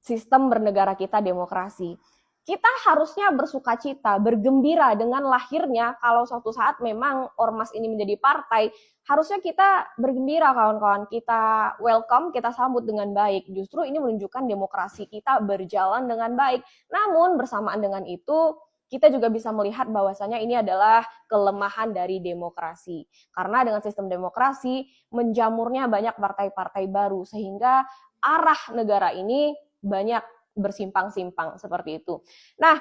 sistem bernegara kita, demokrasi. Kita harusnya bersukacita, bergembira dengan lahirnya. Kalau suatu saat memang ormas ini menjadi partai, harusnya kita bergembira, kawan-kawan. Kita welcome, kita sambut dengan baik. Justru ini menunjukkan demokrasi kita berjalan dengan baik. Namun bersamaan dengan itu, kita juga bisa melihat bahwasanya ini adalah kelemahan dari demokrasi. Karena dengan sistem demokrasi, menjamurnya banyak partai-partai baru, sehingga arah negara ini banyak bersimpang-simpang seperti itu. Nah,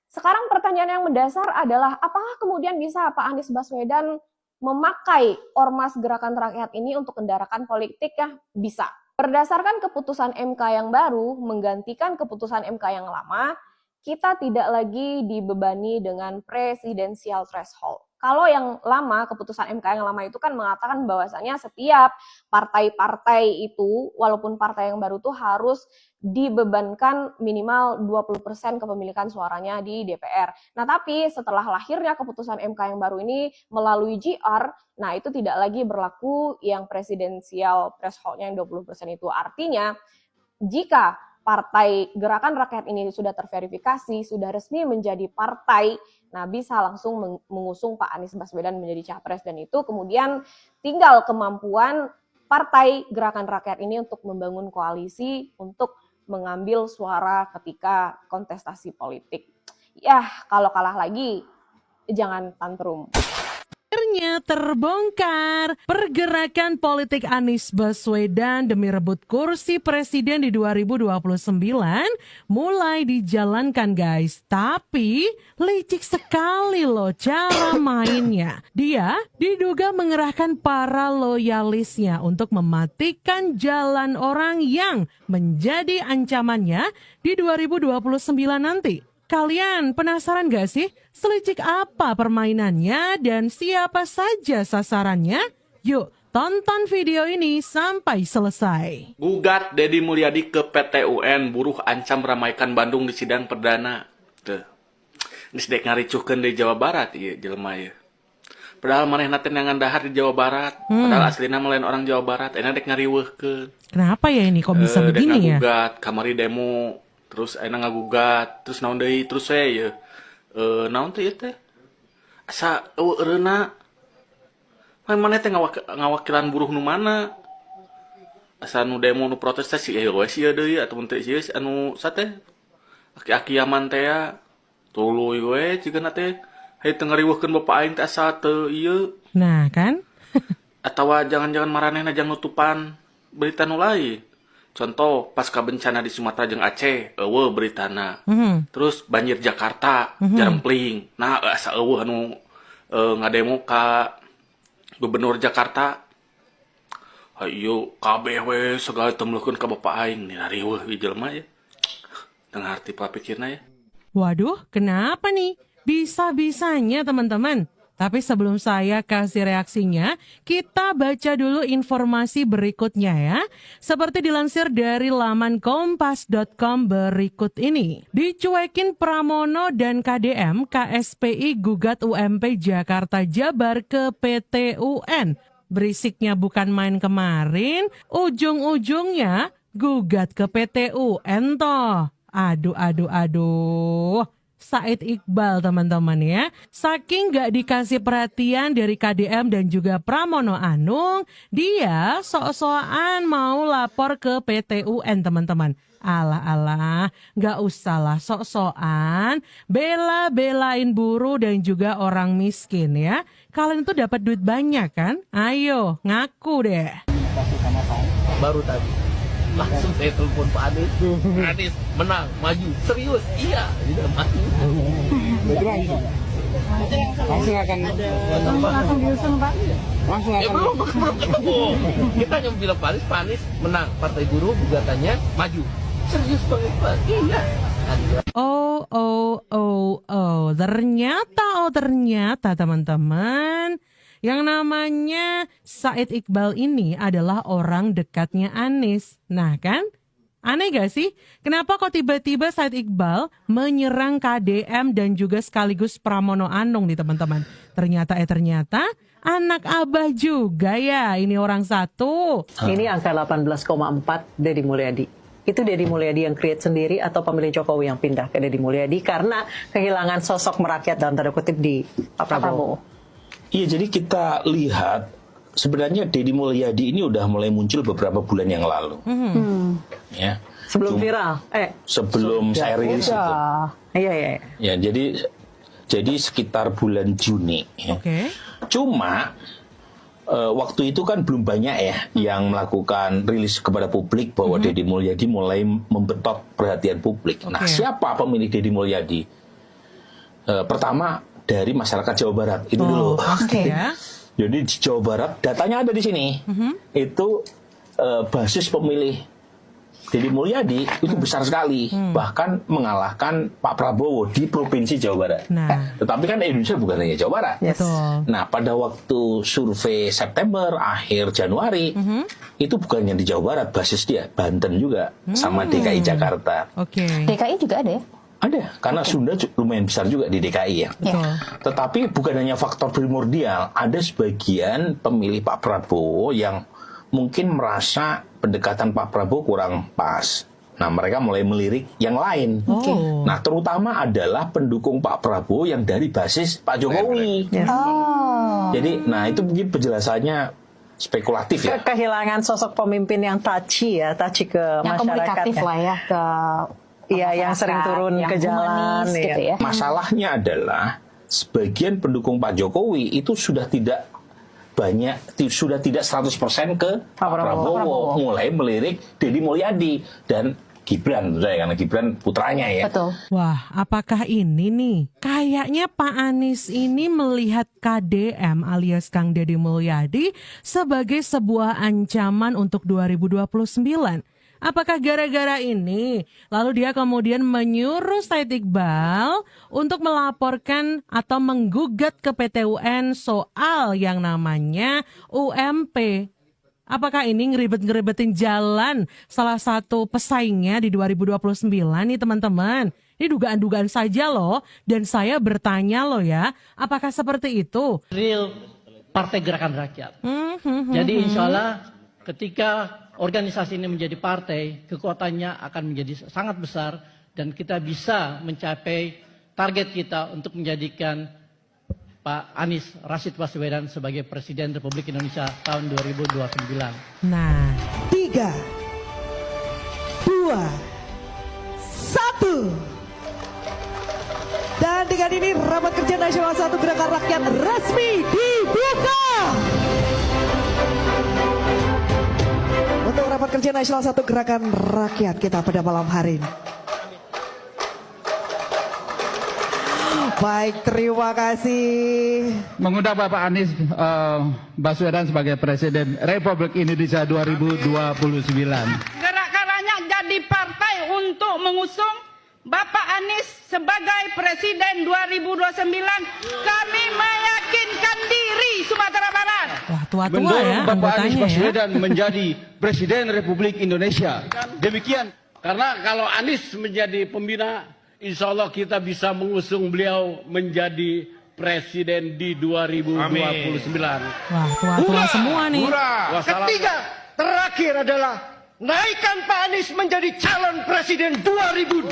sekarang pertanyaan yang mendasar adalah apakah kemudian bisa Pak Anies Baswedan memakai Ormas Gerakan Rakyat ini untuk kendaraan politik? Ya, bisa. Berdasarkan keputusan MK yang baru menggantikan keputusan MK yang lama, kita tidak lagi dibebani dengan presidensial threshold. Kalau yang lama, keputusan MK yang lama itu kan mengatakan bahwasanya setiap partai-partai itu, walaupun partai yang baru itu harus dibebankan minimal 20% kepemilikan suaranya di DPR. Nah, tapi setelah lahirnya keputusan MK yang baru ini melalui GR, nah itu tidak lagi berlaku yang presidensial threshold-nya yang 20% itu. Artinya, jika Partai Gerakan Rakyat ini sudah terverifikasi, sudah resmi menjadi partai, nah bisa langsung mengusung Pak Anies Baswedan menjadi capres, dan itu kemudian tinggal kemampuan Partai Gerakan Rakyat ini untuk membangun koalisi untuk mengambil suara ketika kontestasi politik. Ya, kalau kalah lagi, jangan tantrum. Akhirnya terbongkar pergerakan politik Anies Baswedan demi rebut kursi presiden di 2029 mulai dijalankan, guys. Tapi licik sekali loh cara mainnya. Dia diduga mengerahkan para loyalisnya untuk mematikan jalan orang yang menjadi ancamannya di 2029 nanti. Kalian penasaran gak sih selicik apa permainannya dan siapa saja sasarannya? Yuk tonton video ini sampai selesai. Gugat Deddy Mulyadi ke PT UN, buruh ancam ramaikan Bandung di sidang perdana. Tuh. Ini sedek ngaricuhkeun di Jawa Barat iya jelema ya. Padahal manehna teh nangan dahar di Jawa Barat. Padahal aslina mah lain orang Jawa Barat. Enak dek ngariweuhkeun. Kenapa ya ini kok bisa begini ya? Gugat kamari demo. Terus enak ngagugat, terus naon deui, terus ya naon teh ieu teh asa eureuna mana teh ngawakilan buruh nu mana asa nu demo nu protes teh si we si deui ataupun teh si anu sate aki-aki aman teh ya tuluy we cigana teh hayu teu ngariweuhkeun bapak aing teh asa teu ieu. Nah kan atawa jangan-jangan maranehna jang nutupan berita nu lain. Contoh, pasca bencana di Sumatera jeung Aceh, eueuh beritana. Terus banjir Jakarta, jarempling. Nah, asa eueuh anu ngademo ka Gubernur Jakarta. Hayu kabeh we segala temlukeun ka bapak aing nih riweuh ieu jelema ya. Teu ngarti papikirna ya. Waduh, kenapa nih? Bisa-bisanya teman-teman. Tapi sebelum saya kasih reaksinya, kita baca dulu informasi berikutnya ya. Seperti dilansir dari laman kompas.com berikut ini. Dicuekin Pramono dan KDM, KSPI gugat UMP Jakarta Jabar ke PT UN. Berisiknya bukan main kemarin, ujung-ujungnya gugat ke PT UN toh. Aduh. Said Iqbal teman-teman ya. Saking gak dikasih perhatian dari KDM dan juga Pramono Anung, dia sok-sokan mau lapor ke PT UN teman-teman. Alah, gak usah lah sok-sokan bela-belain buruh dan juga orang miskin ya. Kalian tuh dapat duit banyak kan? Ayo ngaku deh. Baru tadi langsung saya telepon Pak Anies. Anies menang, maju, serius, iya, tidak maju. Langsung akan diusung Pak. Langsung akan. Belum ketemu. Kita hanya bilang Pak Anies menang, Partai Buruh gugatannya maju. Serius Pak Iqbal? Iya. Ternyata teman-teman, yang namanya Said Iqbal ini adalah orang dekatnya Anies. Nah kan? Aneh gak sih? Kenapa kok tiba-tiba Said Iqbal menyerang KDM dan juga sekaligus Pramono Anung nih teman-teman? Ternyata anak abah juga ya, ini orang satu. Ini angka 18,4 Deddy Mulyadi. Itu Deddy Mulyadi yang create sendiri atau pemilih Jokowi yang pindah ke Deddy Mulyadi karena kehilangan sosok merakyat dalam tanda kutip di Pak Prabowo? Iya, jadi kita lihat sebenarnya Deddy Mulyadi ini udah mulai muncul beberapa bulan yang lalu. Ya. Sebelum viral? Sebelum saya rilis itu. Iya. Ya, jadi sekitar bulan Juni. Ya. Cuma waktu itu kan belum banyak ya yang melakukan rilis kepada publik bahwa Deddy Mulyadi mulai membetot perhatian publik. Nah, siapa pemilik Deddy Mulyadi? Pertama dari masyarakat Jawa Barat itu dulu. Jadi di Jawa Barat datanya ada di sini. Itu basis pemilih Deddy Mulyadi itu besar sekali, bahkan mengalahkan Pak Prabowo di provinsi Jawa Barat. Tetapi kan Indonesia bukan hanya Jawa Barat. Nah, pada waktu survei September akhir Januari itu bukannya di Jawa Barat basis dia, Banten juga sama DKI Jakarta. DKI juga ada ya? Ada, karena Sunda lumayan besar juga di DKI ya. Tetapi bukan hanya faktor primordial, ada sebagian pemilih Pak Prabowo yang mungkin merasa pendekatan Pak Prabowo kurang pas. Nah, mereka mulai melirik yang lain. Nah, terutama adalah pendukung Pak Prabowo yang dari basis Pak Jokowi. Jadi, nah itu mungkin penjelasannya spekulatif ya. Kehilangan sosok pemimpin yang touchy ke yang masyarakat. komunikatif lah ya ke yang sering turun ke jalan. Gitu ya. Masalahnya adalah sebagian pendukung Pak Jokowi itu sudah tidak 100% ke Pak Prabowo. Mulai melirik Deddy Mulyadi dan Gibran, karena Gibran putranya ya. Wah, apakah ini nih? Kayaknya Pak Anies ini melihat KDM alias Kang Deddy Mulyadi sebagai sebuah ancaman untuk 2029. Apakah gara-gara ini lalu dia kemudian menyuruh Said Iqbal untuk melaporkan atau menggugat ke PT UN soal yang namanya UMP? Apakah ini ngeribet-ngeribetin jalan salah satu pesaingnya di 2029 nih teman-teman? Ini dugaan-dugaan saja loh, dan saya bertanya loh ya, apakah seperti itu? Real Partai Gerakan Rakyat. Jadi insya Allah ketika organisasi ini menjadi partai, kekuatannya akan menjadi sangat besar dan kita bisa mencapai target kita untuk menjadikan Pak Anies Rashid Baswedan sebagai Presiden Republik Indonesia tahun 2029. Nah, 3, 2, 1. Dan dengan ini Rapat Kerja Nasional 1 Gerakan Rakyat resmi dibuka. Untuk Rapat Kerja Nasional 1 Gerakan Rakyat kita pada malam hari ini. Baik, terima kasih. Mengundang Bapak Anies Baswedan sebagai Presiden Republik Indonesia 2029. Gerak-geraknya jadi partai untuk mengusung Bapak Anies sebagai Presiden 2029. Kami meyakinkan diri Sumatera Barat. Wah, tua-tua mendorong ya Bapak Anies Baswedan ya. menjadi Presiden Republik Indonesia. Demikian. Karena kalau Anies menjadi pembina, insya Allah kita bisa mengusung beliau menjadi Presiden di 2029. Wah, tua-tua semua nih. Ketiga, terakhir adalah naikkan Pak Anies menjadi calon Presiden 2029.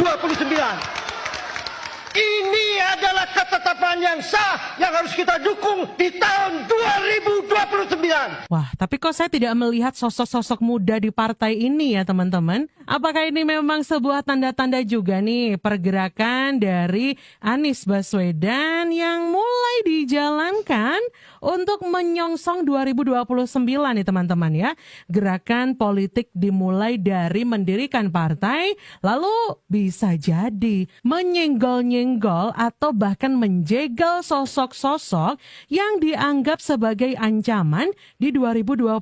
Ini adalah ketetapan yang sah yang harus kita dukung di tahun 2029. Wah, tapi kok saya tidak melihat sosok-sosok muda di partai ini ya teman-teman? Apakah ini memang sebuah tanda-tanda juga nih pergerakan dari Anies Baswedan yang mulai dijalankan untuk menyongsong 2029 nih teman-teman ya. Gerakan politik dimulai dari mendirikan partai, lalu bisa jadi menyenggol-nyenggol atau bahkan menjegal sosok-sosok yang dianggap sebagai ancaman di 2029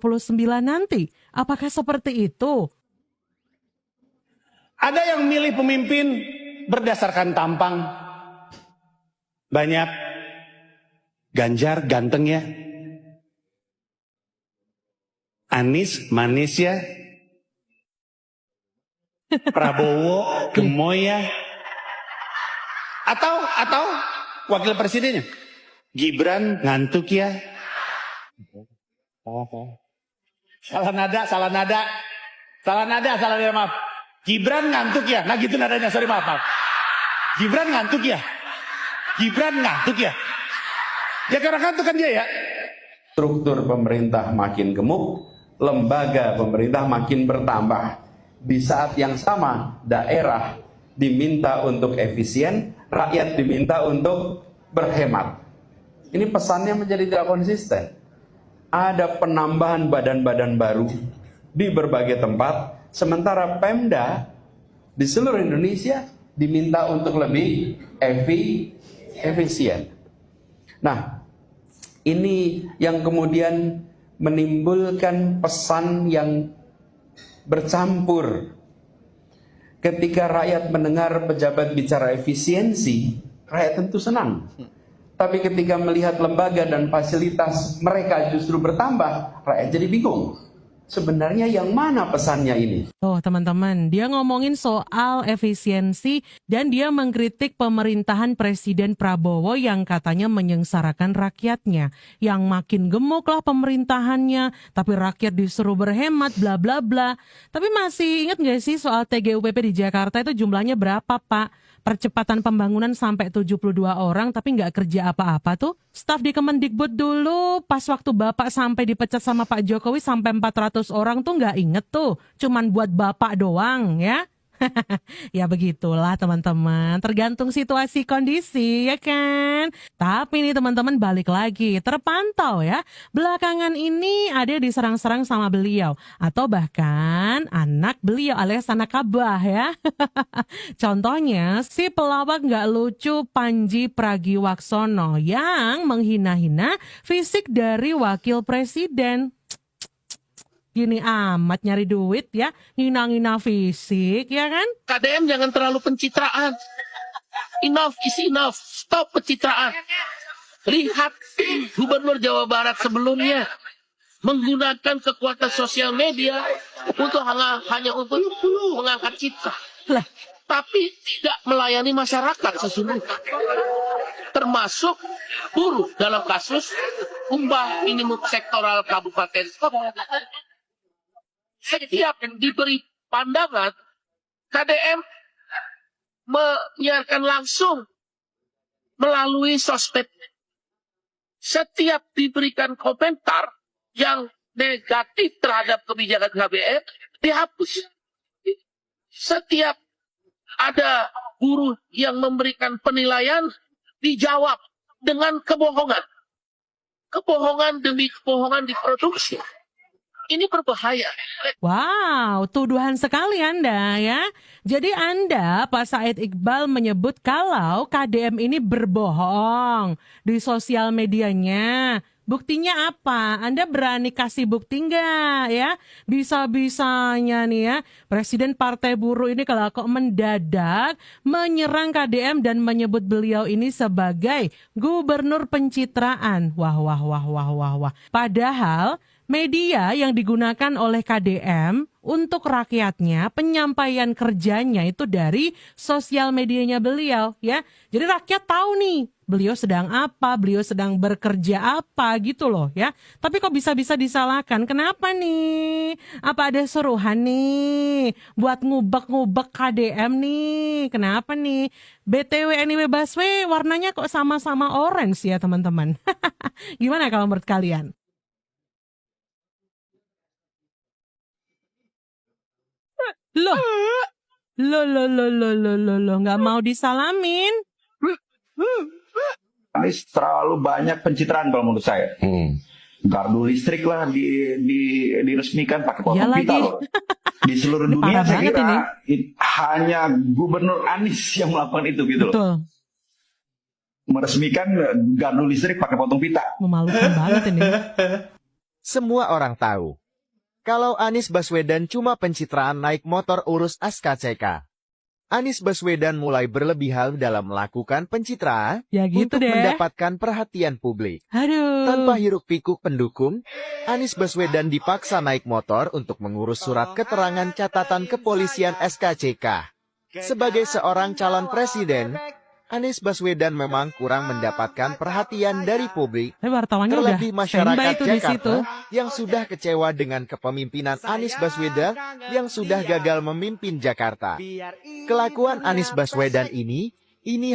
nanti. Apakah seperti itu? Ada yang milih pemimpin berdasarkan tampang, banyak. Ganjar ganteng ya. Anies manis ya. Prabowo gemoy ya. Atau wakil presidennya. Gibran ngantuk ya. Salah nada, maaf. Gibran ngantuk ya. Nah gitu nadanya, sorry maaf. Gibran ngantuk ya. Ya karena ngantuk kan dia ya. Struktur pemerintah makin gemuk, lembaga pemerintah makin bertambah. Di saat yang sama, daerah diminta untuk efisien, rakyat diminta untuk berhemat. Ini pesannya menjadi tidak konsisten. Ada penambahan badan-badan baru di berbagai tempat, sementara Pemda di seluruh Indonesia diminta untuk lebih efisien. Nah, ini yang kemudian menimbulkan pesan yang bercampur. Ketika rakyat mendengar pejabat bicara efisiensi, rakyat tentu senang. Tapi ketika melihat lembaga dan fasilitas mereka justru bertambah, rakyat jadi bingung. Sebenarnya yang mana pesannya ini? Tuh teman-teman, dia ngomongin soal efisiensi dan dia mengkritik pemerintahan Presiden Prabowo yang katanya menyengsarakan rakyatnya. Yang makin gemuk lah pemerintahannya, tapi rakyat disuruh berhemat, bla bla bla. Tapi masih ingat gak sih soal TGUPP di Jakarta itu jumlahnya berapa, Pak? Percepatan pembangunan sampai 72 orang tapi nggak kerja apa-apa tuh. Staf di Kemendikbud dulu pas waktu Bapak sampai dipecat sama Pak Jokowi sampai 400 orang tuh nggak inget tuh. Cuman buat Bapak doang ya. Ya begitulah teman-teman, tergantung situasi kondisi ya kan. Tapi nih teman-teman balik lagi, terpantau ya belakangan ini ada diserang-serang sama beliau atau bahkan anak beliau alias anak Abah ya. Contohnya si pelawak nggak lucu Panji Pragiwaksono yang menghina-hina fisik dari wakil presiden. Gini amat nyari duit ya, ngina-ngina fisik ya kan? KDM jangan terlalu pencitraan. Enough is enough. Stop pencitraan. Lihat Gubernur Jawa Barat sebelumnya menggunakan kekuatan sosial media untuk hanya untuk mengangkat citra. Tapi tidak melayani masyarakat sesungguhnya. Termasuk buruh dalam kasus upah minimum sektoral kabupaten. Setiap diberi pandangan, KDM menyiarkan langsung melalui sosmed. Setiap diberikan komentar yang negatif terhadap kebijakan KBM, dihapus. Setiap ada buruh yang memberikan penilaian, dijawab dengan kebohongan. Kebohongan demi kebohongan diproduksi. Ini berbahaya. Wow, tuduhan sekali Anda ya. Jadi Anda, Pak Said Iqbal menyebut kalau KDM ini berbohong di sosial medianya. Buktinya apa? Anda berani kasih bukti nggak ya? Bisa-bisanya nih ya, Presiden Partai Buruh ini kalau kok mendadak menyerang KDM dan menyebut beliau ini sebagai gubernur pencitraan. Wah. Padahal media yang digunakan oleh KDM untuk rakyatnya, penyampaian kerjanya itu dari sosial medianya beliau ya. Jadi rakyat tahu nih, beliau sedang apa, beliau sedang bekerja apa gitu loh ya. Tapi kok bisa-bisa disalahkan? Kenapa nih? Apa ada suruhan nih buat ngubek-ngubek KDM nih? Kenapa nih? BTW anyway busway warnanya kok sama-sama orange ya teman-teman. Gimana kalau menurut kalian? Loh, nggak mau disalamin. Anies terlalu banyak pencitraan kalau menurut saya. Gardu listrik lah diresmikan pakai potong pita loh. Di seluruh dunia saya kira hanya Gubernur Anies yang melakukan itu gitu loh. Betul. Meresmikan gardu listrik pakai potong pita. Memalukan banget ini. Semua orang tahu kalau Anies Baswedan cuma pencitraan naik motor urus SKCK. Anies Baswedan mulai berlebihan dalam melakukan pencitraan Ya gitu untuk deh. mendapatkan perhatian publik. Aduh. Tanpa hiruk-pikuk pendukung, Anies Baswedan dipaksa naik motor untuk mengurus surat keterangan catatan kepolisian SKCK. Sebagai seorang calon presiden, Anies Baswedan memang kurang mendapatkan perhatian dari publik, Wartawannya udah terlebih standby masyarakat tuh di situ. Jakarta yang sudah kecewa dengan kepemimpinan Anies Baswedan yang sudah gagal memimpin Jakarta. Kelakuan Anies Baswedan ini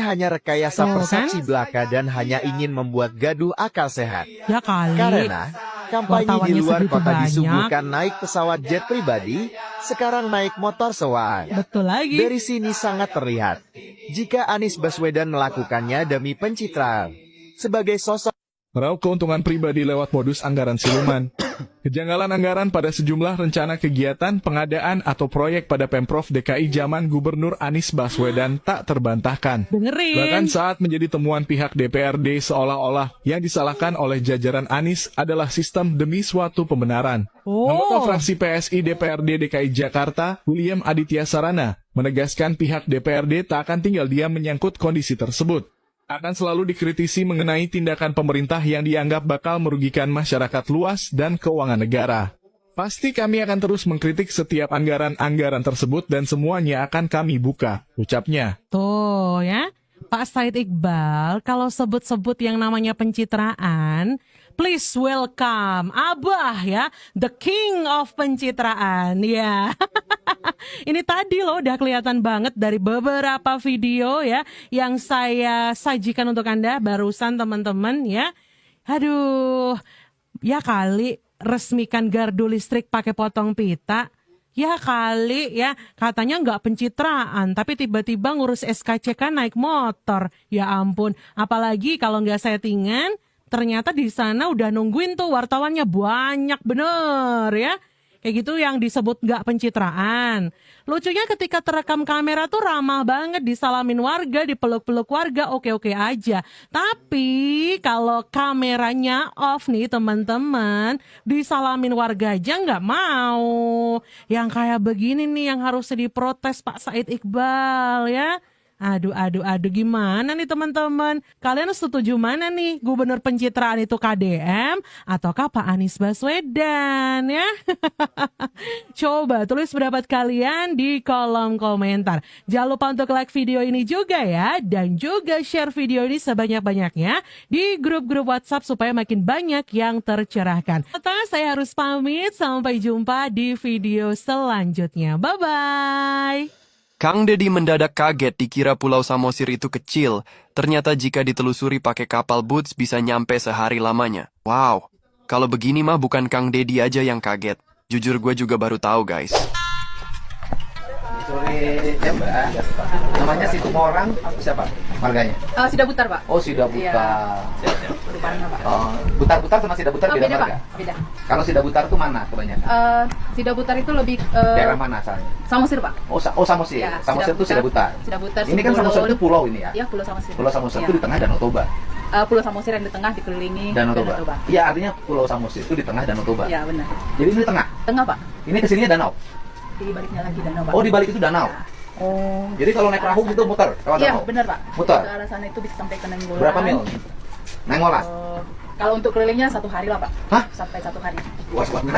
hanya rekayasa persepsi belaka dan hanya ingin membuat gaduh akal sehat. Ya kali. Karena kampanye di Wartawannya luar segitu kota banyak. disuguhkan naik pesawat jet pribadi, sekarang naik motor sewaan. Betul lagi. Dari sini sangat terlihat jika Anies Baswedan melakukannya demi pencitraan. Sebagai sosok Meraup keuntungan pribadi lewat modus anggaran siluman. Kejanggalan anggaran pada sejumlah rencana kegiatan, pengadaan, atau proyek pada Pemprov DKI zaman Gubernur Anies Baswedan tak terbantahkan. Dengerin. Bahkan saat menjadi temuan pihak DPRD seolah-olah yang disalahkan oleh jajaran Anies adalah sistem demi suatu pembenaran. Anggota fraksi PSI DPRD DKI Jakarta, William Aditya Sarana, menegaskan pihak DPRD tak akan tinggal diam menyangkut kondisi tersebut. Akan selalu dikritisi mengenai tindakan pemerintah yang dianggap bakal merugikan masyarakat luas dan keuangan negara. Pasti kami akan terus mengkritik setiap anggaran-anggaran tersebut dan semuanya akan kami buka, ucapnya. Tuh ya, Pak Said Iqbal kalau sebut-sebut yang namanya pencitraan, please welcome Abah ya, the king of pencitraan ya. Ini tadi loh udah kelihatan banget dari beberapa video ya yang saya sajikan untuk Anda barusan teman-teman ya. Aduh, ya kali resmikan gardu listrik pakai potong pita. Ya kali ya, katanya nggak pencitraan, tapi tiba-tiba ngurus SKCK naik motor. Ya ampun, apalagi kalau nggak settingan, ternyata di sana udah nungguin tuh wartawannya banyak bener ya. Kayak gitu yang disebut nggak pencitraan. Lucunya ketika terekam kamera tuh ramah banget, disalamin warga, dipeluk-peluk warga, oke-oke aja. Tapi kalau kameranya off nih teman-teman, disalamin warga aja nggak mau. Yang kayak begini nih yang harus diprotes Pak Said Iqbal ya. Aduh, gimana nih teman-teman? Kalian setuju mana nih? Gubernur pencitraan itu KDM ataukah Pak Anies Baswedan ya? Coba tulis pendapat kalian di kolom komentar. Jangan lupa untuk like video ini juga ya. Dan juga share video ini sebanyak-banyaknya di grup-grup WhatsApp supaya makin banyak yang tercerahkan. Saya harus pamit, sampai jumpa di video selanjutnya. Bye-bye. Kang Deddy mendadak kaget dikira Pulau Samosir itu kecil. Ternyata jika ditelusuri pakai kapal Boots bisa nyampe sehari lamanya. Wow, kalau begini mah bukan Kang Deddy aja yang kaget. Jujur gue juga baru tahu guys. Sore ya Mbak, namanya si Tumorang siapa marganya? Sida Butar Pak. Oh Sida Butar. Perubahannya Pak. Oh, Butar-Butar sama Sida Butar beda marga? Pak, beda. Kalau Sida Butar tuh mana kebanyakan? Sida Butar itu lebih Daerah mana asalnya? Samosir Pak. Oh Samosir. Ya, Samosir itu Sida Butar. Sida Butar. Ini kan Samosir itu pulau ini ya? Iya, Pulau Samosir. Pulau Samosir itu di tengah Danau Toba. Pulau Samosir yang di tengah dikelilingi Danau Toba. Iya, artinya Pulau Samosir itu di tengah Danau Toba. Iya, benar. Jadi ini di tengah? Tengah Pak. Ini kesininya danau? Di baliknya lagi danau Pak. Oh, di balik itu danau? Ya. Oh. Jadi kalau naik perahu gitu muter? Iya, benar Pak. Muter? Ke arah sana itu bisa sampai ke Nenggolan. Berapa mil? Nenggolan? Kalau untuk kelilingnya 1 hari lah Pak. Hah? Sampai 1 hari. Luas banget.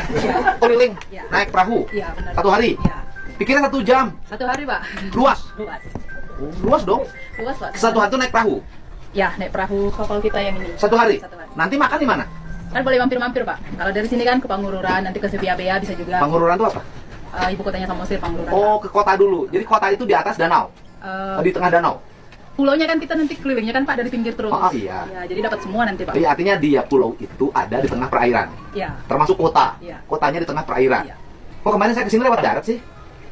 Keliling? Ya. Naik perahu? Iya, benar. 1 hari? Iya. Pikirnya 1 jam? 1 hari Pak. Luas? Luas. Luas dong? Luas Pak. 1 hari itu naik perahu? Ya, naik perahu kapal kita yang ini. 1 hari? 1 hari. Nanti makan di mana? Kan boleh mampir-mampir Pak. Kalau dari sini kan ke Pangururan, nanti ke Sebiabea bisa juga. Pangururan itu apa? Ibu kotanya Samosir, Pangururan. Oh, ke kota dulu. Jadi kota itu di atas danau? Di tengah danau? Pulaunya kan kita nanti kelilingnya kan Pak dari pinggir terus. Oh iya. Ya, jadi dapat semua nanti Pak. Jadi artinya dia pulau itu ada di tengah perairan? Iya. Termasuk kota? Iya. Kotanya di tengah perairan? Iya. Kok kemarin saya kesini lewat darat sih?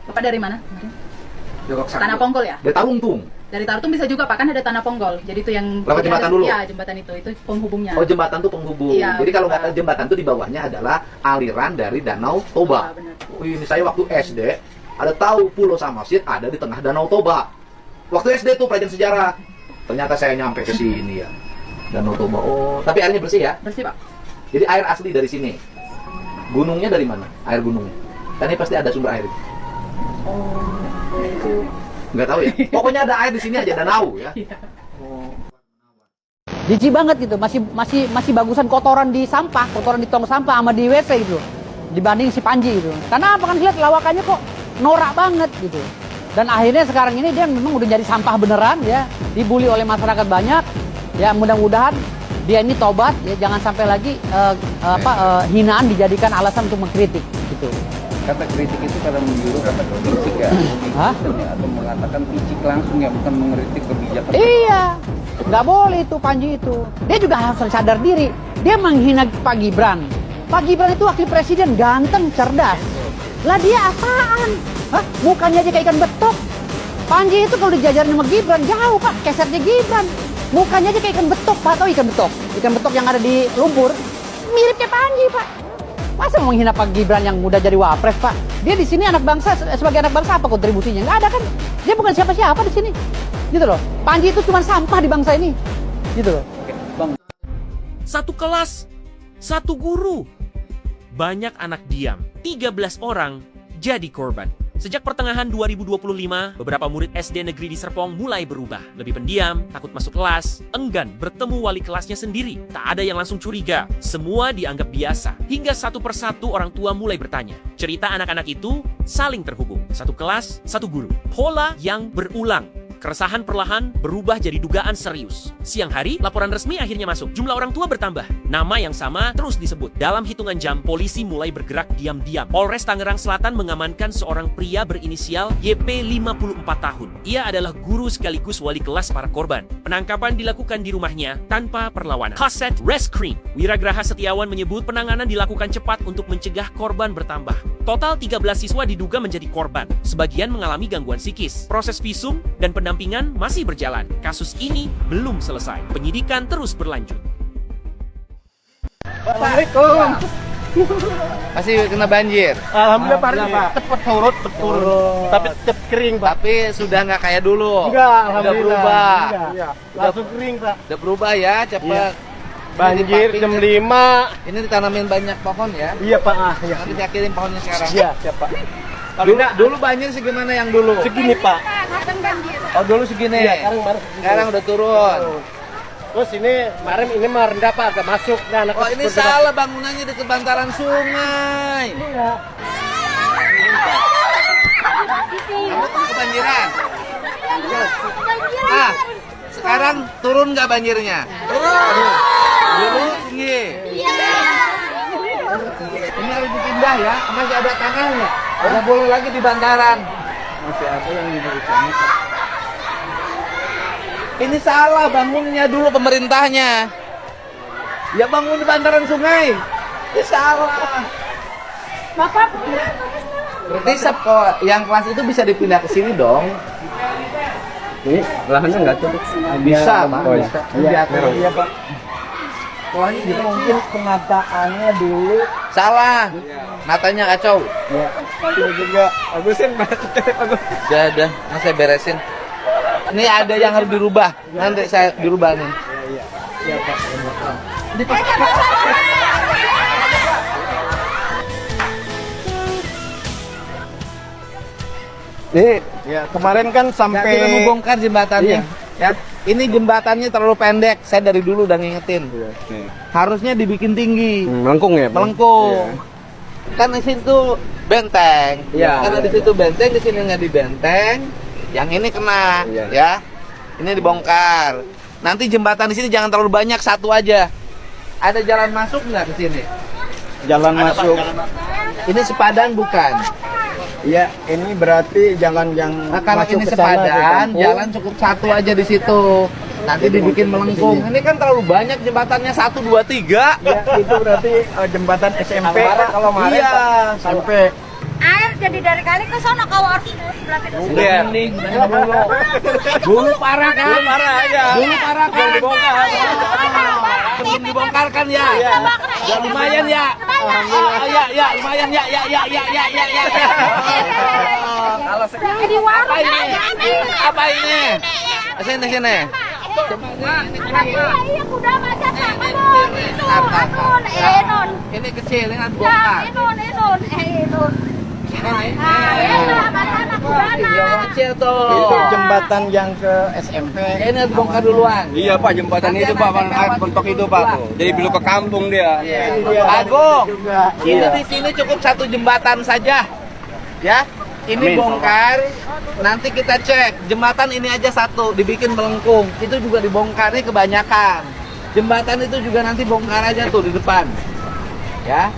Bapak dari mana? Tanah Ponggol ya? Dari Tarungtung? Dari Tarungtung bisa juga Pak, kan ada Tanah Ponggol. Jadi itu yang... Lewat jembatan dulu? Iya, jembatan itu penghubungnya. Oh, jembatan itu penghubung. Iya, jadi kalau Pak. nggak jembatan itu di bawahnya adalah aliran dari Danau Toba. Oh, ini saya waktu SD ada tahu Pulau Samosir ada di tengah Danau Toba. Waktu SD tuh pelajaran sejarah. Ternyata saya nyampe ke sini ya. Danau Toba. Oh, tapi airnya bersih ya? Bersih Pak. Jadi air asli dari sini. Gunungnya dari mana? Air gunungnya. Kan ini pasti ada sumber air. Oh, itu Nggak tahu ya. Pokoknya ada air di sini aja, danau ya. Jijik banget gitu, masih bagusan kotoran di sampah, kotoran di tong sampah sama di WC gitu. Dibanding si Panji gitu. Karena apa kan lihat lawakannya kok norak banget gitu. Dan akhirnya sekarang ini dia memang udah jadi sampah beneran ya, dibully oleh masyarakat banyak. Ya mudah-mudahan dia ini tobat ya, jangan sampai lagi hinaan dijadikan alasan untuk mengkritik gitu. Kata kritik itu kadang menyuruh kata kritik ya. Atau mengatakan picik langsung ya, bukan mengkritik kebijakan. Iya, nggak boleh itu Panji itu. Dia juga harus sadar diri. Dia menghina Pak Gibran. Pak Gibran itu wakil presiden, ganteng, cerdas. Lah dia apaan? Hah? Mukanya aja kayak ikan betok. Panji itu kalau dijajarin sama Gibran, jauh Pak, kesetnya Gibran. Mukanya aja kayak ikan betok, Pak. Tahu ikan betok? Ikan betok yang ada di lumpur, mirip kayak Panji, Pak. Masa mau menghina Pak Gibran yang mudah jadi wapres, Pak? Dia di sini anak bangsa, sebagai anak bangsa apa kontribusinya? Nggak ada kan? Dia bukan siapa-siapa di sini. Gitu loh. Panji itu cuma sampah di bangsa ini. Gitu loh. Bang. Satu kelas, satu guru. Banyak anak diam, 13 orang jadi korban. Sejak pertengahan 2025, beberapa murid SD negeri di Serpong mulai berubah. Lebih pendiam, takut masuk kelas, enggan bertemu wali kelasnya sendiri. Tak ada yang langsung curiga, semua dianggap biasa. Hingga satu persatu orang tua mulai bertanya. Cerita anak-anak itu saling terhubung. Satu kelas, satu guru. Pola yang berulang. Keresahan perlahan berubah jadi dugaan serius. Siang hari, laporan resmi akhirnya masuk. Jumlah orang tua bertambah. Nama yang sama terus disebut. Dalam hitungan jam, polisi mulai bergerak diam-diam. Polres Tangerang Selatan mengamankan seorang pria berinisial YP 54 tahun. Ia adalah guru sekaligus wali kelas para korban. Penangkapan dilakukan di rumahnya tanpa perlawanan. Kaset Reskrim. Wiragraha Setiawan menyebut penanganan dilakukan cepat untuk mencegah korban bertambah. Total 13 siswa diduga menjadi korban. Sebagian mengalami gangguan psikis. Proses visum dan pendampingan masih berjalan. Kasus ini belum selesai. Penyidikan terus berlanjut. Assalamualaikum. Masih kena banjir. Alhamdulillah Pak. Cepat surut, betul. Tapi cepat kering Pak. Tapi sudah nggak kayak dulu. Enggak, udah alhamdulillah. berubah. Iya. Langsung kering Pak. Udah berubah ya, cepat. Iya. Banjir jam 5. Ini ditanamin banyak pohon ya? Iya Pak. Iya. Nanti diakirin pohonnya sekarang. Iya, siap Pak. Dulu banjir segimana yang dulu? Segini Pak. Oh dulu segini. Iya, sekarang udah turun. Terus ini kemarin ini mah rendah Pak, agak masuk. Nah, anak Oh ini salah bangunannya dekat bantaran sungai. Iya. Kamu tuh kebanjiran. Ah, sekarang turun nggak banjirnya? Turun. Dulu tinggi. Ini harus dipindah ya, masih ada tanahnya. Nggak boleh lagi di bantaran. Masih ada yang di sana. Ini salah bangunnya dulu pemerintahnya. Ya bangun di bantaran sungai. Ini salah. Bapak Berarti yang kelas itu bisa dipindah ke sini dong. Ini lahannya nggak cukup. Bisa, Pak. Oh, bisa. Iya Pak. Wah ini mungkin penataannya dulu salah. Natanya kacau. Ya. Ini juga bagusin Pak. Udah, saya beresin. Ini ada yang harus dirubah. Nanti saya dirubah nih. Iya. Iya Pak. Ini Pak. Nih, ya kemarin kan sampai kita mau bongkar jembatannya. Ya, ini jembatannya terlalu pendek. Saya dari dulu udah ngingetin. Harusnya dibikin tinggi. Melengkung ya? Pak? Melengkung. Kan di situ benteng. Iya. Karena di situ benteng, di sini nggak dibenteng. Yang ini kena, ya. Ini dibongkar. Nanti jembatan di sini jangan terlalu banyak, satu aja. Ada jalan masuk nggak ke sini? Jalan masuk. Ini sepadan bukan? Iya, ini berarti jalan yang Nah, kalau masuk ini ke sana, sepadan, ke jalan cukup satu aja di situ. Nanti dibikin melengkung. Ini kan terlalu banyak jembatannya 1, 2, 3. Ya, itu berarti jembatan SMP kalau kemarin iya, Pak, sampai air jadi dari kali ke sono kau harus sebelah kiri. Udah, dulu parah kan? Dulu parah ya. Dulu parah kan? Dibongkar. Belum dibongkar kan ya? Ya lumayan ya. Ya lumayan ya. Kalau jadi warung Apa ini? Sini. iya udah macam sama Ini kecil, ini harus bongkar. Enon. Kecil tuh. Itu jembatan yang ke SMP. Ini bongkar duluan. Iya Pak, jembatan itu Pak, bentuk itu Pak. Jadi belum ke kampung dia. Agung, ini Iya. di sini cukup satu jembatan saja, ya. Ini Amin. bongkar, nanti kita cek jembatan ini aja satu, dibikin melengkung. Itu juga dibongkarnya kebanyakan. Jembatan itu juga nanti bongkar aja tuh di depan, ya.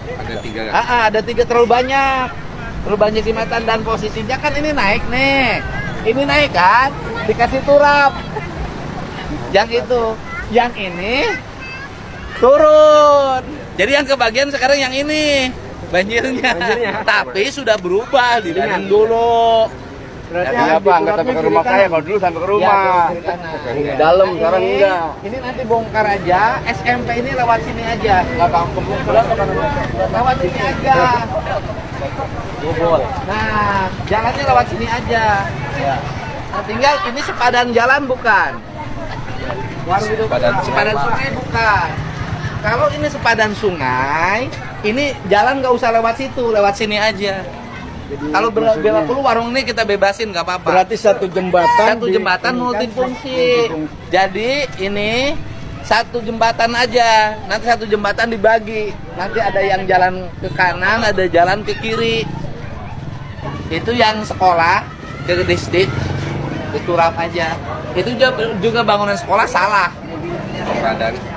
Ada tiga terlalu banyak jembatan dan posisinya kan ini naik nih, ini naik kan, dikasih turap. Yang itu, yang ini turun. Jadi yang kebagian sekarang yang ini banjirnya. Tapi sudah berubah di dulu. Berarti apa? Nggak sampai ke rumah saya, kalau dulu sampai ke rumah. Dalam, sekarang enggak. Ini nanti bongkar aja, SMP ini lewat sini aja. Nggak kampung, lewat sini aja. Nah, jalannya lewat sini aja. Nah, tinggal ini sepadan jalan bukan? Sepadan sungai bukan. Kalau ini sepadan sungai, ini jalan nggak usah lewat situ, lewat sini aja. Kalau belok dulu warung ini kita bebasin nggak apa-apa. Berarti satu jembatan multifungsi. Jadi ini satu jembatan aja. Nanti satu jembatan dibagi. Nanti ada yang jalan ke kanan, ada jalan ke kiri. Itu yang sekolah ke distrik diturap aja. Itu juga bangunan sekolah salah.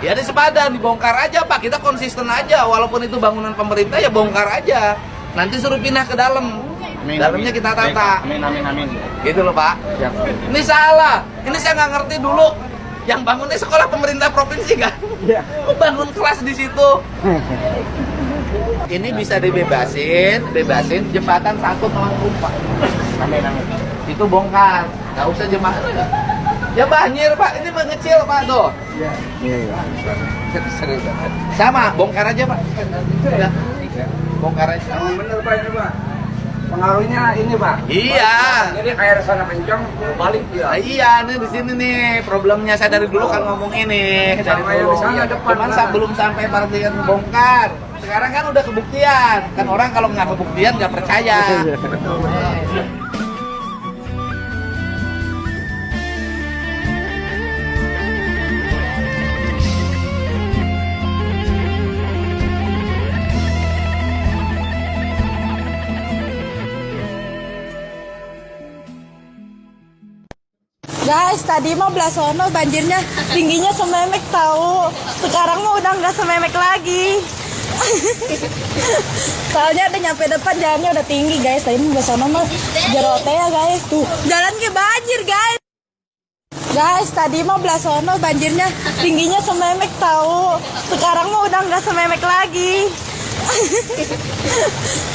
Ya di sepadan dibongkar aja Pak. Kita konsisten aja. Walaupun itu bangunan pemerintah ya bongkar aja. Nanti suruh pindah ke dalam. Dalamnya kita tata. Amin. Gitu loh Pak. Ini salah. Ini saya nggak ngerti dulu. Yang bangunnya sekolah pemerintah provinsi kan? Bangun kelas di situ. Ini bisa bebasin jembatan satu melengkung Pak. Itu bongkar. Nggak usah jembatan. Ya banjir Pak. Ini mengecil Pak tuh. Sama, bongkar aja Pak. Udah. Bongkar aja. Bener Pak ini Pak. Pengaruhnya ini Pak. Iya. Jadi air sana kencang, balik dia. Iya, ini di sini nih problemnya. Saya dari dulu kan ngomong ini. Dari Sama yang dulu. di sana depan, Cuman Pak. belum sampai partai bongkar. Sekarang kan udah kebuktian. Kan orang kalau nggak kebuktian nggak percaya. Guys, tadi mah Blasono banjirnya tingginya sememek tahu. Sekarang mah udah nggak sememek lagi. Soalnya udah nyampe depan jalannya udah tinggi guys. Tadi mah Blasono mah jerote ya guys. Tuh, jalan ke banjir guys. Guys, tadi mah Blasono banjirnya tingginya sememek tahu. Sekarang mah udah nggak sememek lagi.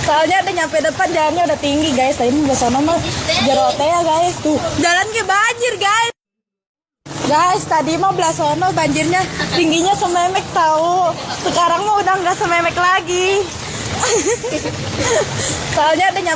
Soalnya udah nyampe depan jalannya udah tinggi guys. Tadi mah Blasono mah jerote ya guys. Tuh, jalan ke banjir guys. Guys, tadi mah Blasono banjirnya tingginya sememek tahu. Sekarang mah udah nggak sememek lagi. Soalnya udah nyampe